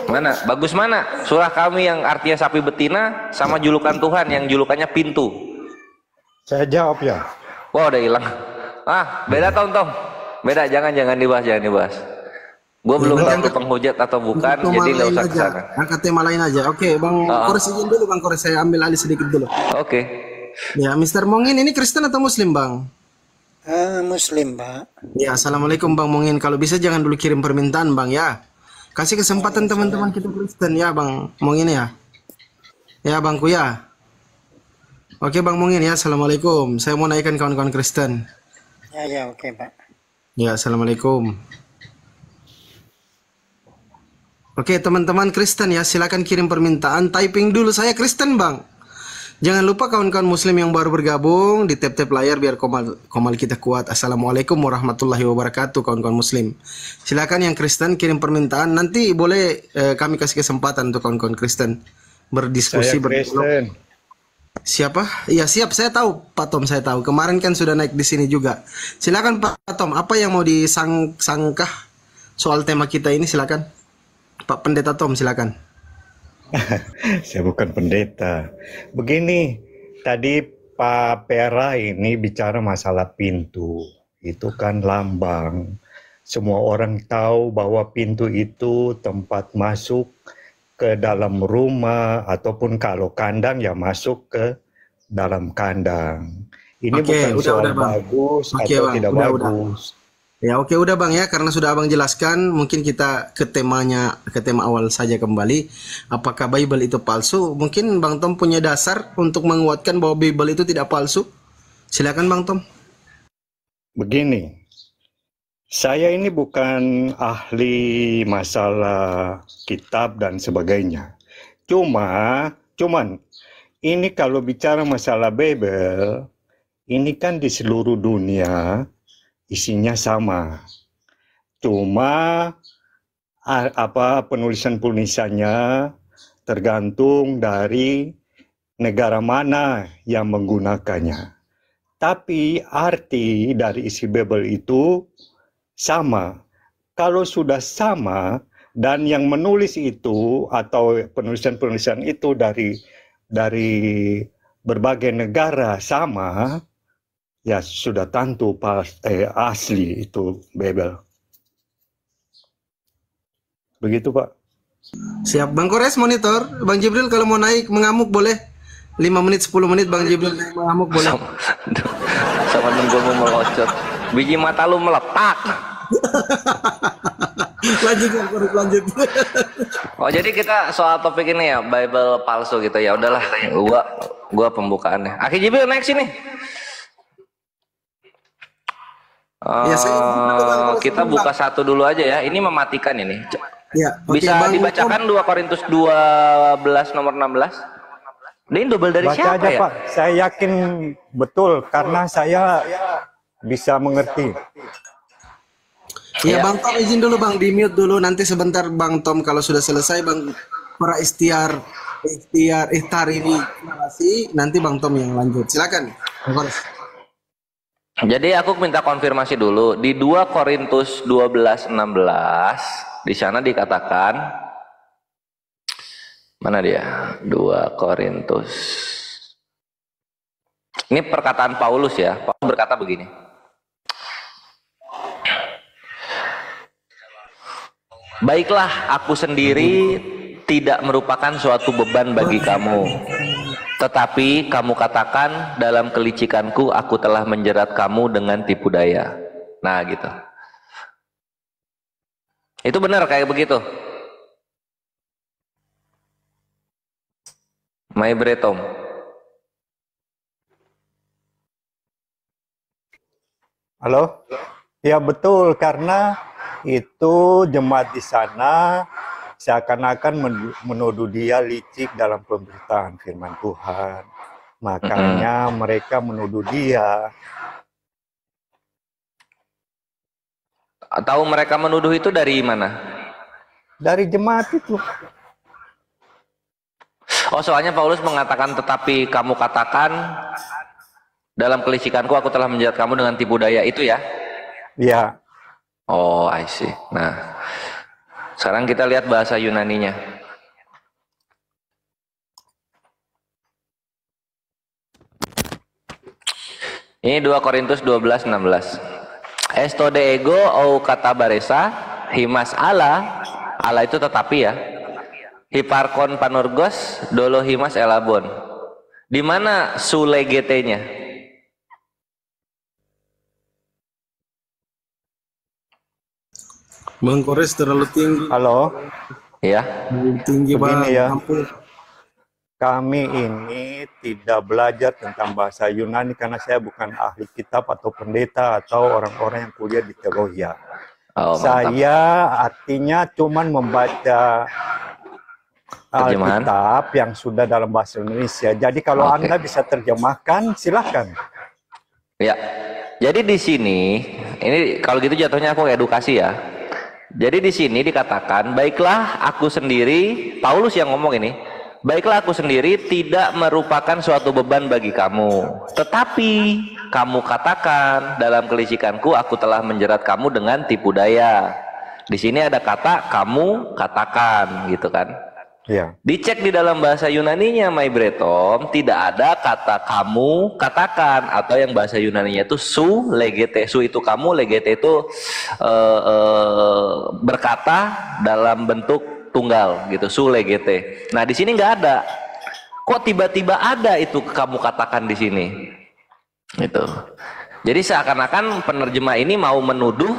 Mana? Bagus mana? Surah kami yang artinya sapi betina sama julukan Tuhan yang julukannya pintu.
saya jawab ya.
Wah, udah hilang. Beda Tom. Beda, jangan dibahas. Gue belum tahu itu penghujat atau bukan, jadi nggak usah kesana.
Angkat tema lain aja. Oke, Bang Kores izin dulu Bang Kores, saya ambil alih sedikit dulu.
Oke.
Ya, Mr. Mongin ini Kristen atau Muslim Bang?
Muslim, Pak.
Ya, assalamualaikum Bang Mongin. Kalau bisa jangan dulu kirim permintaan Bang ya. Kasih kesempatan teman-teman kita Kristen ya Bang Mongin ya. Ya Bangku ya. Oke Bang Mongin ya, assalamualaikum. Saya mau naikkan kawan-kawan Kristen.
Ya, oke, Pak.
Ya, assalamualaikum. Oke teman-teman Kristen ya, silakan kirim permintaan. Typing dulu saya Kristen Bang. Jangan lupa kawan-kawan Muslim yang baru bergabung di tap-tap layar biar komal kita kuat. Assalamualaikum warahmatullahi wabarakatuh kawan-kawan Muslim. Silakan yang Kristen kirim permintaan. Nanti boleh kami kasih kesempatan untuk kawan-kawan Kristen berdiskusi.
Saya Kristen.
Siapa? Iya siap, saya tahu Pak Tom, saya tahu. Kemarin kan sudah naik di sini juga. Silakan Pak Tom, apa yang mau disangkah soal tema kita ini? Silakan Pak Pendeta Tom, silakan.
Saya bukan pendeta. Begini, tadi Pak Pera ini bicara masalah pintu. Itu kan lambang. Semua orang tahu bahwa pintu itu tempat masuk ke dalam rumah ataupun kalau kandang ya masuk ke dalam kandang. Ini
Oke,
bukan soal
udah Bang.
bagus
Oke
atau
Bang,
tidak
udah.
bagus.
Ya oke udah Bang ya, karena sudah Abang jelaskan, mungkin kita ke tema awal saja kembali. Apakah Bible itu palsu? Mungkin Bang Tom punya dasar untuk menguatkan bahwa Bible itu tidak palsu. Silakan Bang Tom.
Begini, saya ini bukan ahli masalah kitab dan sebagainya. Cuman ini kalau bicara masalah Bible, ini kan di seluruh dunia isinya sama. Cuma penulisannya tergantung dari negara mana yang menggunakannya. Tapi arti dari isi Bible itu sama. Kalau sudah sama dan yang menulis itu atau penulisan-penulisan itu dari berbagai negara sama, ya sudah tentu asli itu Bible. Begitu Pak.
Siap Bang Kores monitor. Bang Jibril kalau mau naik mengamuk boleh. 5 menit 10 menit Bang Jibril naik mengamuk boleh.
Sama nunggu melocot. Biji mata lu meletak.
Lanjut Bang Kores, lanjut.
Oh jadi kita soal topik ini ya, Bible palsu gitu ya. Udahlah, gua pembukaannya. Aki Jibril naik sini. Kita buka satu dulu aja ya. Ini mematikan ini.
Ya,
bisa
Bang,
dibacakan 2 Korintus 12 nomor 16. Ini double dari
Baca
siapa
aja
ya?
Pak, saya yakin betul karena saya bisa mengerti.
Iya Bang Tom izin dulu Bang, di mute dulu, nanti sebentar Bang Tom kalau sudah selesai Bang para ikhtar ini narasi, nanti Bang Tom yang lanjut. Silakan. Bang Kores.
Jadi aku minta konfirmasi dulu di 2 Korintus 12:16 di sana dikatakan mana dia? 2 Korintus. Ini perkataan Paulus ya. Paulus berkata begini. Baiklah, aku sendiri tidak merupakan suatu beban bagi kamu. Tetapi kamu katakan dalam kelicikanku aku telah menjerat kamu dengan tipu daya. Nah gitu. Itu benar kayak begitu. My Bretom.
Halo? Ya betul, karena itu jemaat di sana seakan-akan menuduh dia licik dalam pemberitaan firman Tuhan. Makanya mereka menuduh dia.
Tahu mereka menuduh itu dari mana?
Dari jemaat itu.
Oh, soalnya Paulus mengatakan tetapi kamu katakan dalam kelicikanku aku telah menjerat kamu dengan tipu daya, itu ya?
Iya.
Oh, I see. Nah, sekarang kita lihat bahasa Yunaninya. Ini 2 Korintus 12:16. Esto de ego ou kata baresa himas Allah. Allah itu tetapi ya. Hiparkon panorgos dolo himas elabon. Di mana sule GT-nya?
Bang Kores terlalu tinggi.
Halo.
Ya.
Tinggi Bang.
Begini ya.
Ampun.
Kami ini tidak belajar tentang bahasa Yunani karena saya bukan ahli kitab atau pendeta atau orang-orang yang kuliah di teologi. Saya artinya cuman membaca Alkitab yang sudah dalam bahasa Indonesia. Jadi kalau Anda bisa terjemahkan, silakan.
Ya. Jadi di sini, ini kalau gitu jatuhnya aku edukasi ya. Jadi di sini dikatakan, baiklah aku sendiri, Paulus yang ngomong ini, baiklah aku sendiri tidak merupakan suatu beban bagi kamu. Tetapi kamu katakan dalam kelicikanku aku telah menjerat kamu dengan tipu daya. Di sini ada kata kamu katakan gitu kan.
Ya.
Dicek di dalam bahasa Yunaninya, My Bretom, tidak ada kata kamu katakan, atau yang bahasa Yunaninya itu su legete. Su itu kamu, legete itu berkata dalam bentuk tunggal gitu, su legete. Nah di sini nggak ada. Kok tiba-tiba ada itu kamu katakan di sini? Itu. Jadi seakan-akan penerjemah ini mau menuduh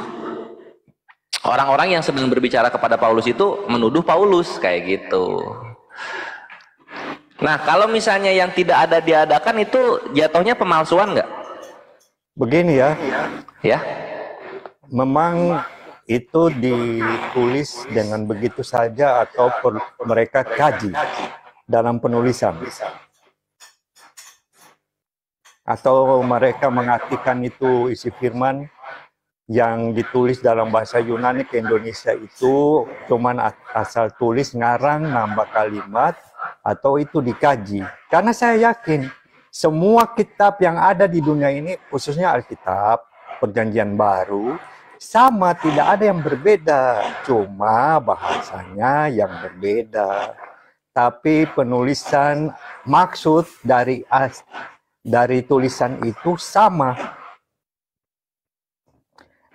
orang-orang yang sedang berbicara kepada Paulus itu menuduh Paulus kayak gitu. Nah, kalau misalnya yang tidak ada diadakan itu jatuhnya pemalsuan nggak?
Begini ya,
Ya,
memang itu ditulis dengan begitu saja atau mereka kaji dalam penulisan. Atau mereka mengartikan itu isi firman yang ditulis dalam bahasa Yunani ke Indonesia itu cuman asal tulis, ngarang, nambah kalimat, atau itu dikaji. Karena saya yakin semua kitab yang ada di dunia ini, khususnya Alkitab, Perjanjian Baru, sama, tidak ada yang berbeda. Cuma bahasanya yang berbeda. Tapi penulisan maksud dari tulisan itu sama.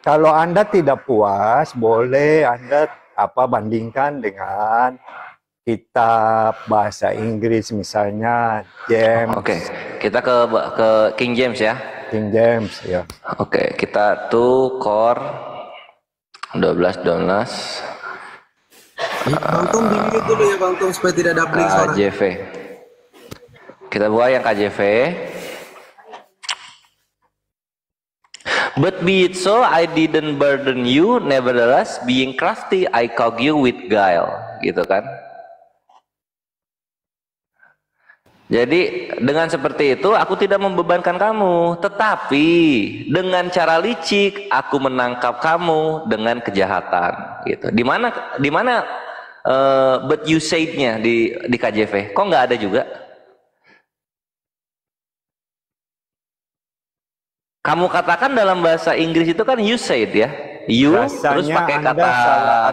Kalau Anda tidak puas, boleh Anda bandingkan dengan kitab bahasa Inggris misalnya James.
Oke. Kita ke King James ya.
King James ya.
Oke, kita tuh core 12.
Bang Tom di mute dulu ya Bang Tom supaya tidak doubling suara.
KJV. Kita buka yang KJV. But be it so, I didn't burden you, nevertheless, being crafty, I cog you with guile. Gitu kan? Jadi dengan seperti itu aku tidak membebankan kamu, tetapi dengan cara licik aku menangkap kamu dengan kejahatan. Gitu. Di mana but you said-nya di KJV? Kok nggak ada juga? Kamu katakan dalam bahasa Inggris itu kan you said ya, you
rasanya
terus pakai
Anda
kata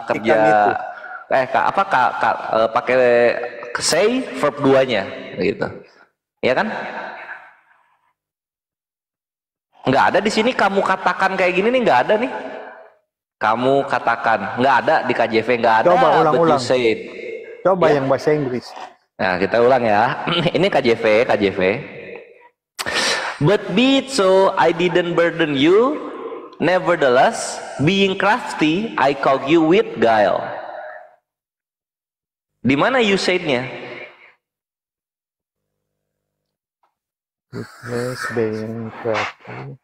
kerja
itu.
Pakai say verb 2-nya gitu. Ya kan? Nggak ada di sini kamu katakan kayak gini nih, nggak ada nih. Kamu katakan, nggak ada di KJV, nggak ada.
Coba
but you
ulang-ulang.
said.
Coba
Ya.
yang bahasa Inggris.
Nah, kita ulang ya. Ini KJV. But be it so, I didn't burden you, nevertheless, being crafty, I cog you with guile. Di mana you said-nya?
Witness being crafty,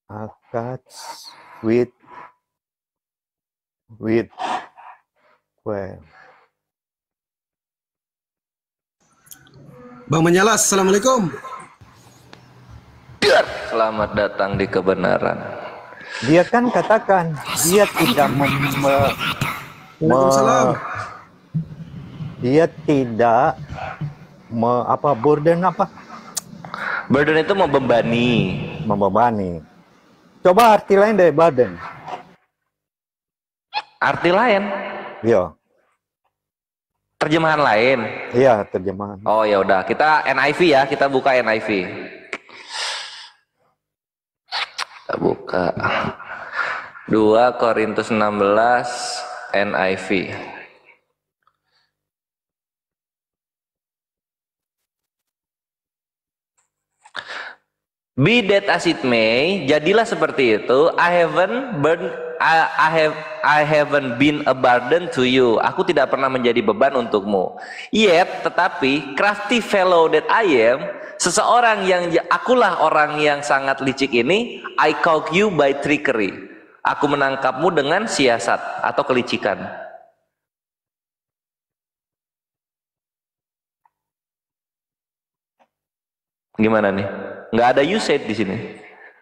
akats with well.
Bang Menyalas, Assalamualaikum.
Selamat datang di kebenaran.
Dia kan katakan dia tidak
Waalaikumsalam.
dia tidak burden
Burden itu
membebani. Coba arti lain dari burden.
Arti lain,
Iya.
terjemahan lain.
Iya, terjemahan.
Oh ya udah, kita NIV ya, kita buka NIV. Kita buka 2 Korintus 16 NIV. Be that as it may, jadilah seperti itu. I haven't been a burden to you. Aku tidak pernah menjadi beban untukmu. Yet, tetapi crafty fellow that I am, akulah orang yang sangat licik ini. I caught you by trickery. Aku menangkapmu dengan siasat atau kelicikan. Gimana nih? Nggak ada you said di sini.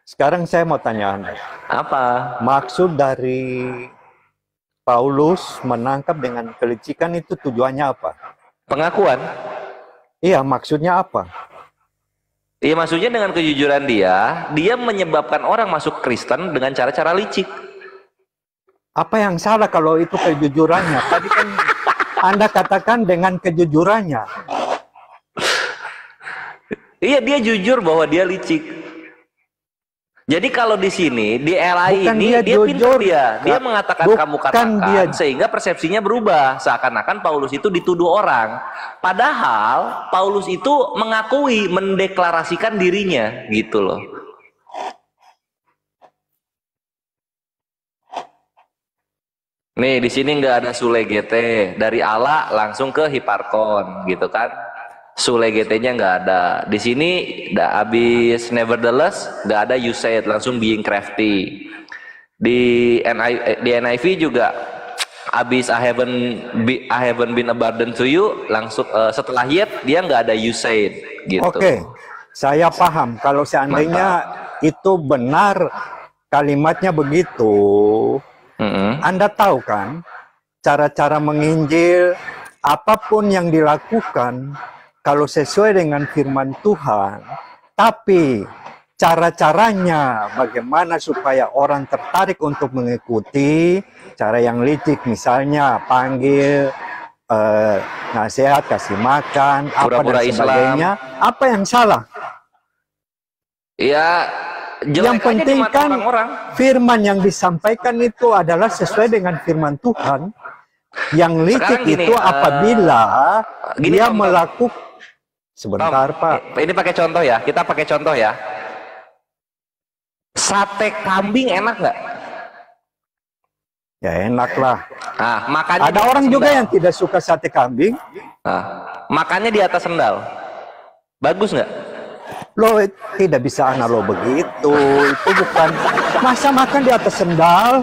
Sekarang saya mau tanya Anda.
Apa?
Maksud dari Paulus menangkap dengan kelicikan itu tujuannya apa?
Pengakuan.
Iya, maksudnya apa?
Iya, maksudnya dengan kejujuran dia menyebabkan orang masuk Kristen dengan cara-cara licik.
Apa yang salah kalau itu kejujurannya? Tadi kan Anda katakan dengan kejujurannya.
Iya, dia jujur bahwa dia licik. Jadi kalau di sini di LI
Bukan
ini
dia
dia pintar
jujur.
dia mengatakan
Bukan
kamu katakan
dia-
sehingga persepsinya berubah seakan-akan Paulus itu dituduh orang. Padahal Paulus itu mengakui mendeklarasikan dirinya gitu loh. Nih di sini nggak ada Sule GT dari Allah langsung ke Hiparkon gitu kan. Sule GT-nya nggak ada. Di sini udah habis nevertheless nggak ada you said langsung being crafty. Di NIV juga habis I haven't been a burden to you langsung setelah yet dia nggak ada you said gitu.
Oke, saya paham. Kalau seandainya itu benar kalimatnya begitu, Anda tahu kan cara-cara menginjil apapun yang dilakukan kalau sesuai dengan firman Tuhan, tapi cara-caranya bagaimana supaya orang tertarik untuk mengikuti cara yang licik, misalnya panggil, nasihat, kasih makan, apa
Pura-pura
dan sebagainya, apa yang salah?
Ya
Yang
jelek aja di
penting
mata
kan
orang-orang.
firman yang disampaikan itu adalah sesuai dengan firman Tuhan. Yang licik
Sekarang gini,
itu apabila
gini,
dia
Tom,
melakukan. Sebentar, Pak.
Ini pakai contoh ya, kita pakai contoh ya. Sate kambing enak nggak?
Ya enak lah.
Nah, makannya
Ada
di atas
orang juga
sendal.
yang tidak suka sate kambing.
Nah, makannya di atas sendal. Bagus nggak?
Loh, tidak bisa analog begitu. Itu bukan masa makan di atas sendal.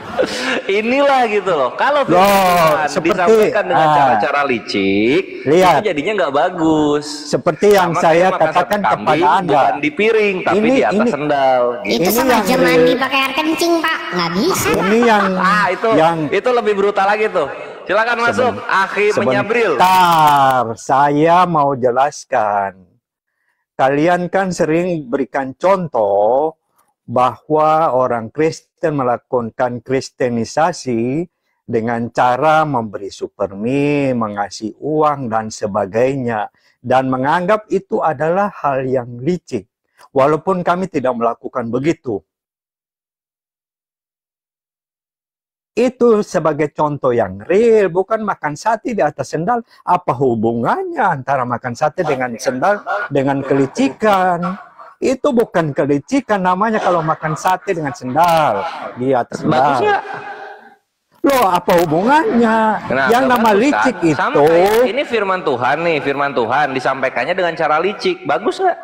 Inilah gitu loh. Kalau
Loh,
firman
seperti-
disampaikan dengan cara-cara licik,
Lihat.
itu jadinya nggak bagus.
Seperti yang
Sama
saya
kayak makan
katakan
sate kambing,
kepada Anda.
bukan di piring, tapi di atas sendal. Gitu.
Itu
Ini
sama
yang
aja
real.
mandi pakai air kencing, Pak. Nggak bisa.
Ini yang
Itu lebih brutal lagi tuh. Silakan masuk, Akhi Menyabril.
Sebentar, saya mau jelaskan. Kalian kan sering berikan contoh bahwa orang Kristen melakukan kristenisasi dengan cara memberi supermi, mengasih uang, dan sebagainya. Dan menganggap itu adalah hal yang licik. Walaupun kami tidak melakukan begitu. Itu sebagai contoh yang real, bukan makan sate di atas sendal. Apa hubungannya antara makan sate dengan sendal dengan kelicikan? Itu bukan kelicikan namanya kalau makan sate dengan sendal di atas
Bagus
sendal.
nggak?
Loh, apa hubungannya?
Nah,
Yang
nggak
nama
bagus,
licik
kan? Sama
itu,
kayak ini firman Tuhan nih, firman Tuhan disampaikannya dengan cara licik. Bagus nggak?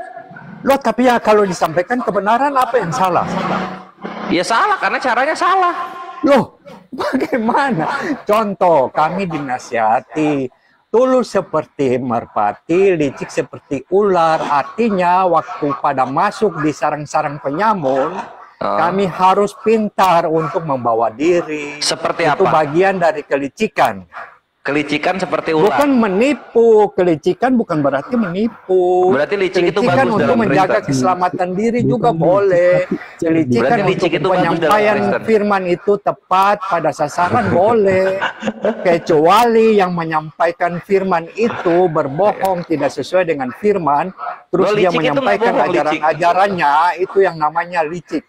loh tapi ya kalau disampaikan kebenaran apa yang salah?
Ya salah karena caranya salah.
Loh, bagaimana? Contoh, kami dinasihati tulus seperti merpati, licik seperti ular. Artinya waktu pada masuk di sarang-sarang penyamun, kami harus pintar untuk membawa diri.
Seperti
Itu
apa?
bagian dari kelicikan.
Kelicikan seperti ular.
Bukan menipu, kelicikan bukan berarti menipu.
Berarti licik itu
kelicikan
bagus
untuk
dalam
menjaga
Kristen.
keselamatan diri juga boleh. Kelicikan
Berarti
untuk
licik itu bagus dalam
penyampaian
Kristen.
firman itu tepat pada sasaran boleh. Kecuali yang menyampaikan firman itu berbohong tidak sesuai dengan firman, terus
Loh,
dia
licik itu nggak
menyampaikan
bohong, licik.
ajaran-ajarannya, itu yang namanya licik.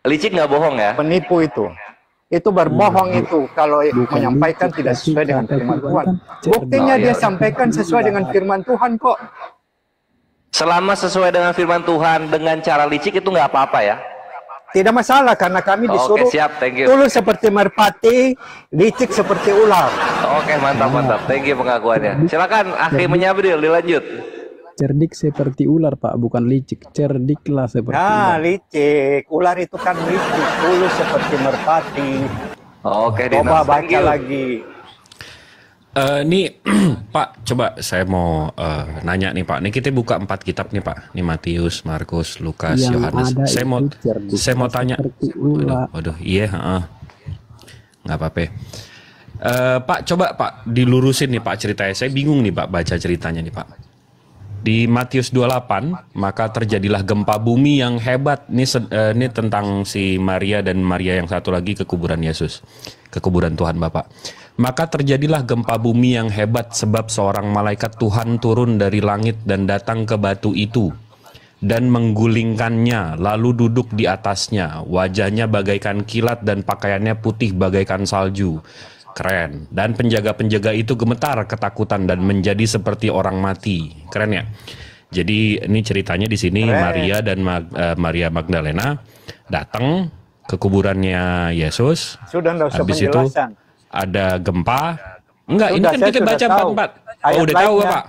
Licik nggak bohong ya?
Penipu itu. Itu berbohong itu kalau menyampaikan tidak sesuai dengan firman Tuhan. Buktinya dia sampaikan sesuai dengan firman Tuhan kok.
Selama sesuai dengan firman Tuhan dengan cara licik itu nggak apa-apa ya?
Tidak masalah karena kami disuruh
Oke, siap, thank you.
tulus seperti merpati, licik seperti ular.
Oke, mantap. Thank you pengakuannya. Silakan Akhi Menyabril dilanjut.
Cerdik seperti ular, Pak, bukan licik. Cerdiklah seperti
Nah,
ular.
licik. Ular itu kan licik, tulus seperti merpati.
Oke,
Coba
Dinas,
baca
thank you.
lagi.
Nih Pak, coba saya mau nanya nih Pak. Nih kita buka 4 kitab nih Pak. Nih Matius, Markus, Lukas,
Yang
Yohanes.
ada
Saya mau tanya.
seperti ular.
Waduh, iya, nggak apa-apa. Pak, coba Pak dilurusin nih Pak ceritanya. Saya bingung nih Pak baca ceritanya nih Pak. Di Matius 28, maka terjadilah gempa bumi yang hebat. Ini tentang si Maria dan Maria yang satu lagi ke kuburan Yesus, ke kuburan Tuhan Bapa. Maka terjadilah gempa bumi yang hebat sebab seorang malaikat Tuhan turun dari langit dan datang ke batu itu. dan menggulingkannya, lalu duduk di atasnya. Wajahnya bagaikan kilat dan pakaiannya putih bagaikan salju. Keren. Dan penjaga-penjaga itu gemetar ketakutan dan menjadi seperti orang mati. Keren ya? Jadi ini ceritanya di sini Maria dan Maria Magdalena datang ke kuburannya Yesus.
Sudah enggak usah
Habis itu
penjelasan.
ada gempa. Enggak, ini
Sudah,
kan
saya
kita
sudah
baca
tahu.
44. Oh, udah tahu
lainnya.
Pak?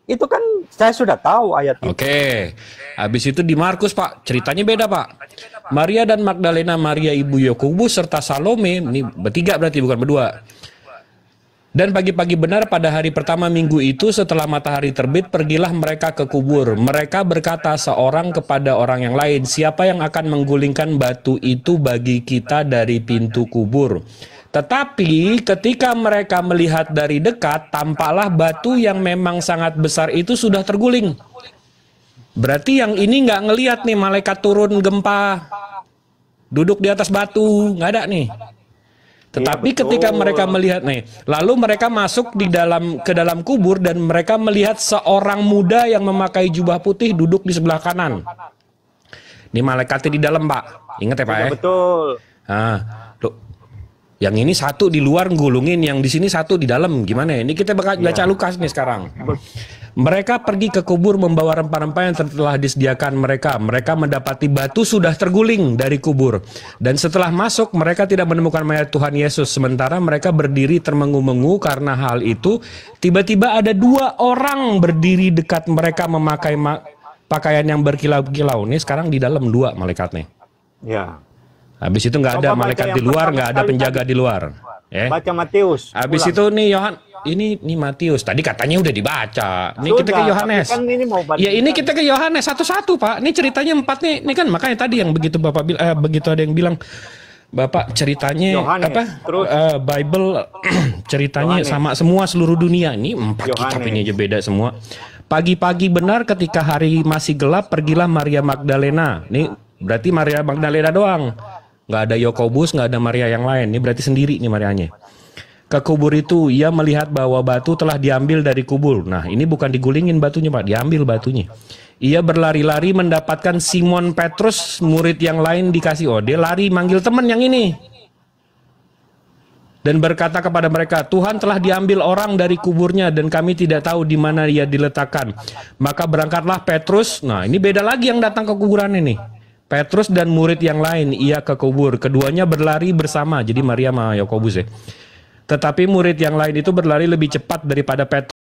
Itu kan saya sudah tahu ayat itu.
Oke. Habis itu di Markus Pak, ceritanya beda Pak. Maria dan Magdalena, Maria ibu Yakobus serta Salome, ini bertiga berarti bukan berdua. Dan pagi-pagi benar pada hari pertama minggu itu setelah matahari terbit, pergilah mereka ke kubur. Mereka berkata seorang kepada orang yang lain, siapa yang akan menggulingkan batu itu bagi kita dari pintu kubur? Tetapi ketika mereka melihat dari dekat, tampaklah batu yang memang sangat besar itu sudah terguling. Berarti yang ini nggak ngelihat nih malaikat turun gempa, duduk di atas batu, nggak ada nih. Tetapi ketika mereka melihat nih, lalu mereka masuk ke dalam kubur dan mereka melihat seorang muda yang memakai jubah putih duduk di sebelah kanan. Ini malaikatnya di dalam Pak, ingat ya Pak ya?
Betul.
Nah, loh, yang ini satu di luar gulungin, yang di sini satu di dalam, gimana ya? Ini kita baca Lukas nih sekarang. Mereka pergi ke kubur membawa rempah-rempah yang telah disediakan mereka. Mereka mendapati batu sudah terguling dari kubur. Dan setelah masuk, mereka tidak menemukan mayat Tuhan Yesus. Sementara mereka berdiri termengu-mengu karena hal itu. Tiba-tiba ada dua orang berdiri dekat mereka memakai pakaian yang berkilau-kilau. Ini sekarang di dalam dua malaikatnya.
Ya.
Habis itu nggak ada malaikat di luar, nggak ada penjaga di luar.
Baca Matius.
Habis itu nih ini Matius. Tadi katanya udah dibaca. Ini kita ke Yohanes.
Kan ini mau
ya ini kita ke Yohanes satu-satu Pak. Ini ceritanya 4 nih. Ini kan makanya tadi yang begitu Bapak begitu ada yang bilang Bapak ceritanya
Yohanes.
apa? Bible ceritanya
Yohanes.
sama semua seluruh dunia. Ini 4 kitab ini aja beda semua. Pagi-pagi benar ketika hari masih gelap pergilah Maria Magdalena. Ini berarti Maria Magdalena doang. Nggak ada Yakobus, nggak ada Maria yang lain. Ini berarti sendiri nih Marianya. Ke kubur itu, ia melihat bahwa batu telah diambil dari kubur. Nah, ini bukan digulingin batunya, Pak. Diambil batunya. Ia berlari-lari mendapatkan Simon Petrus, murid yang lain dikasih. Oh, dia lari manggil teman yang ini. Dan berkata kepada mereka, Tuhan telah diambil orang dari kuburnya dan kami tidak tahu di mana ia diletakkan. Maka berangkatlah Petrus. Nah, ini beda lagi yang datang ke kuburan ini. Petrus dan murid yang lain, ia ke kubur. Keduanya berlari bersama. Jadi Maria sama Yakobus ya. Tetapi murid yang lain itu berlari lebih cepat daripada Petrus.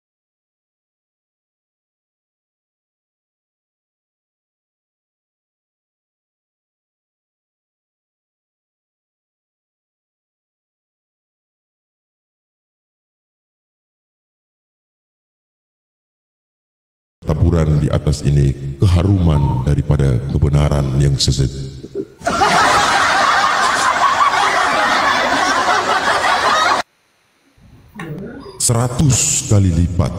Taburan di atas ini keharuman daripada kebenaran yang sesat. 100 kali lipat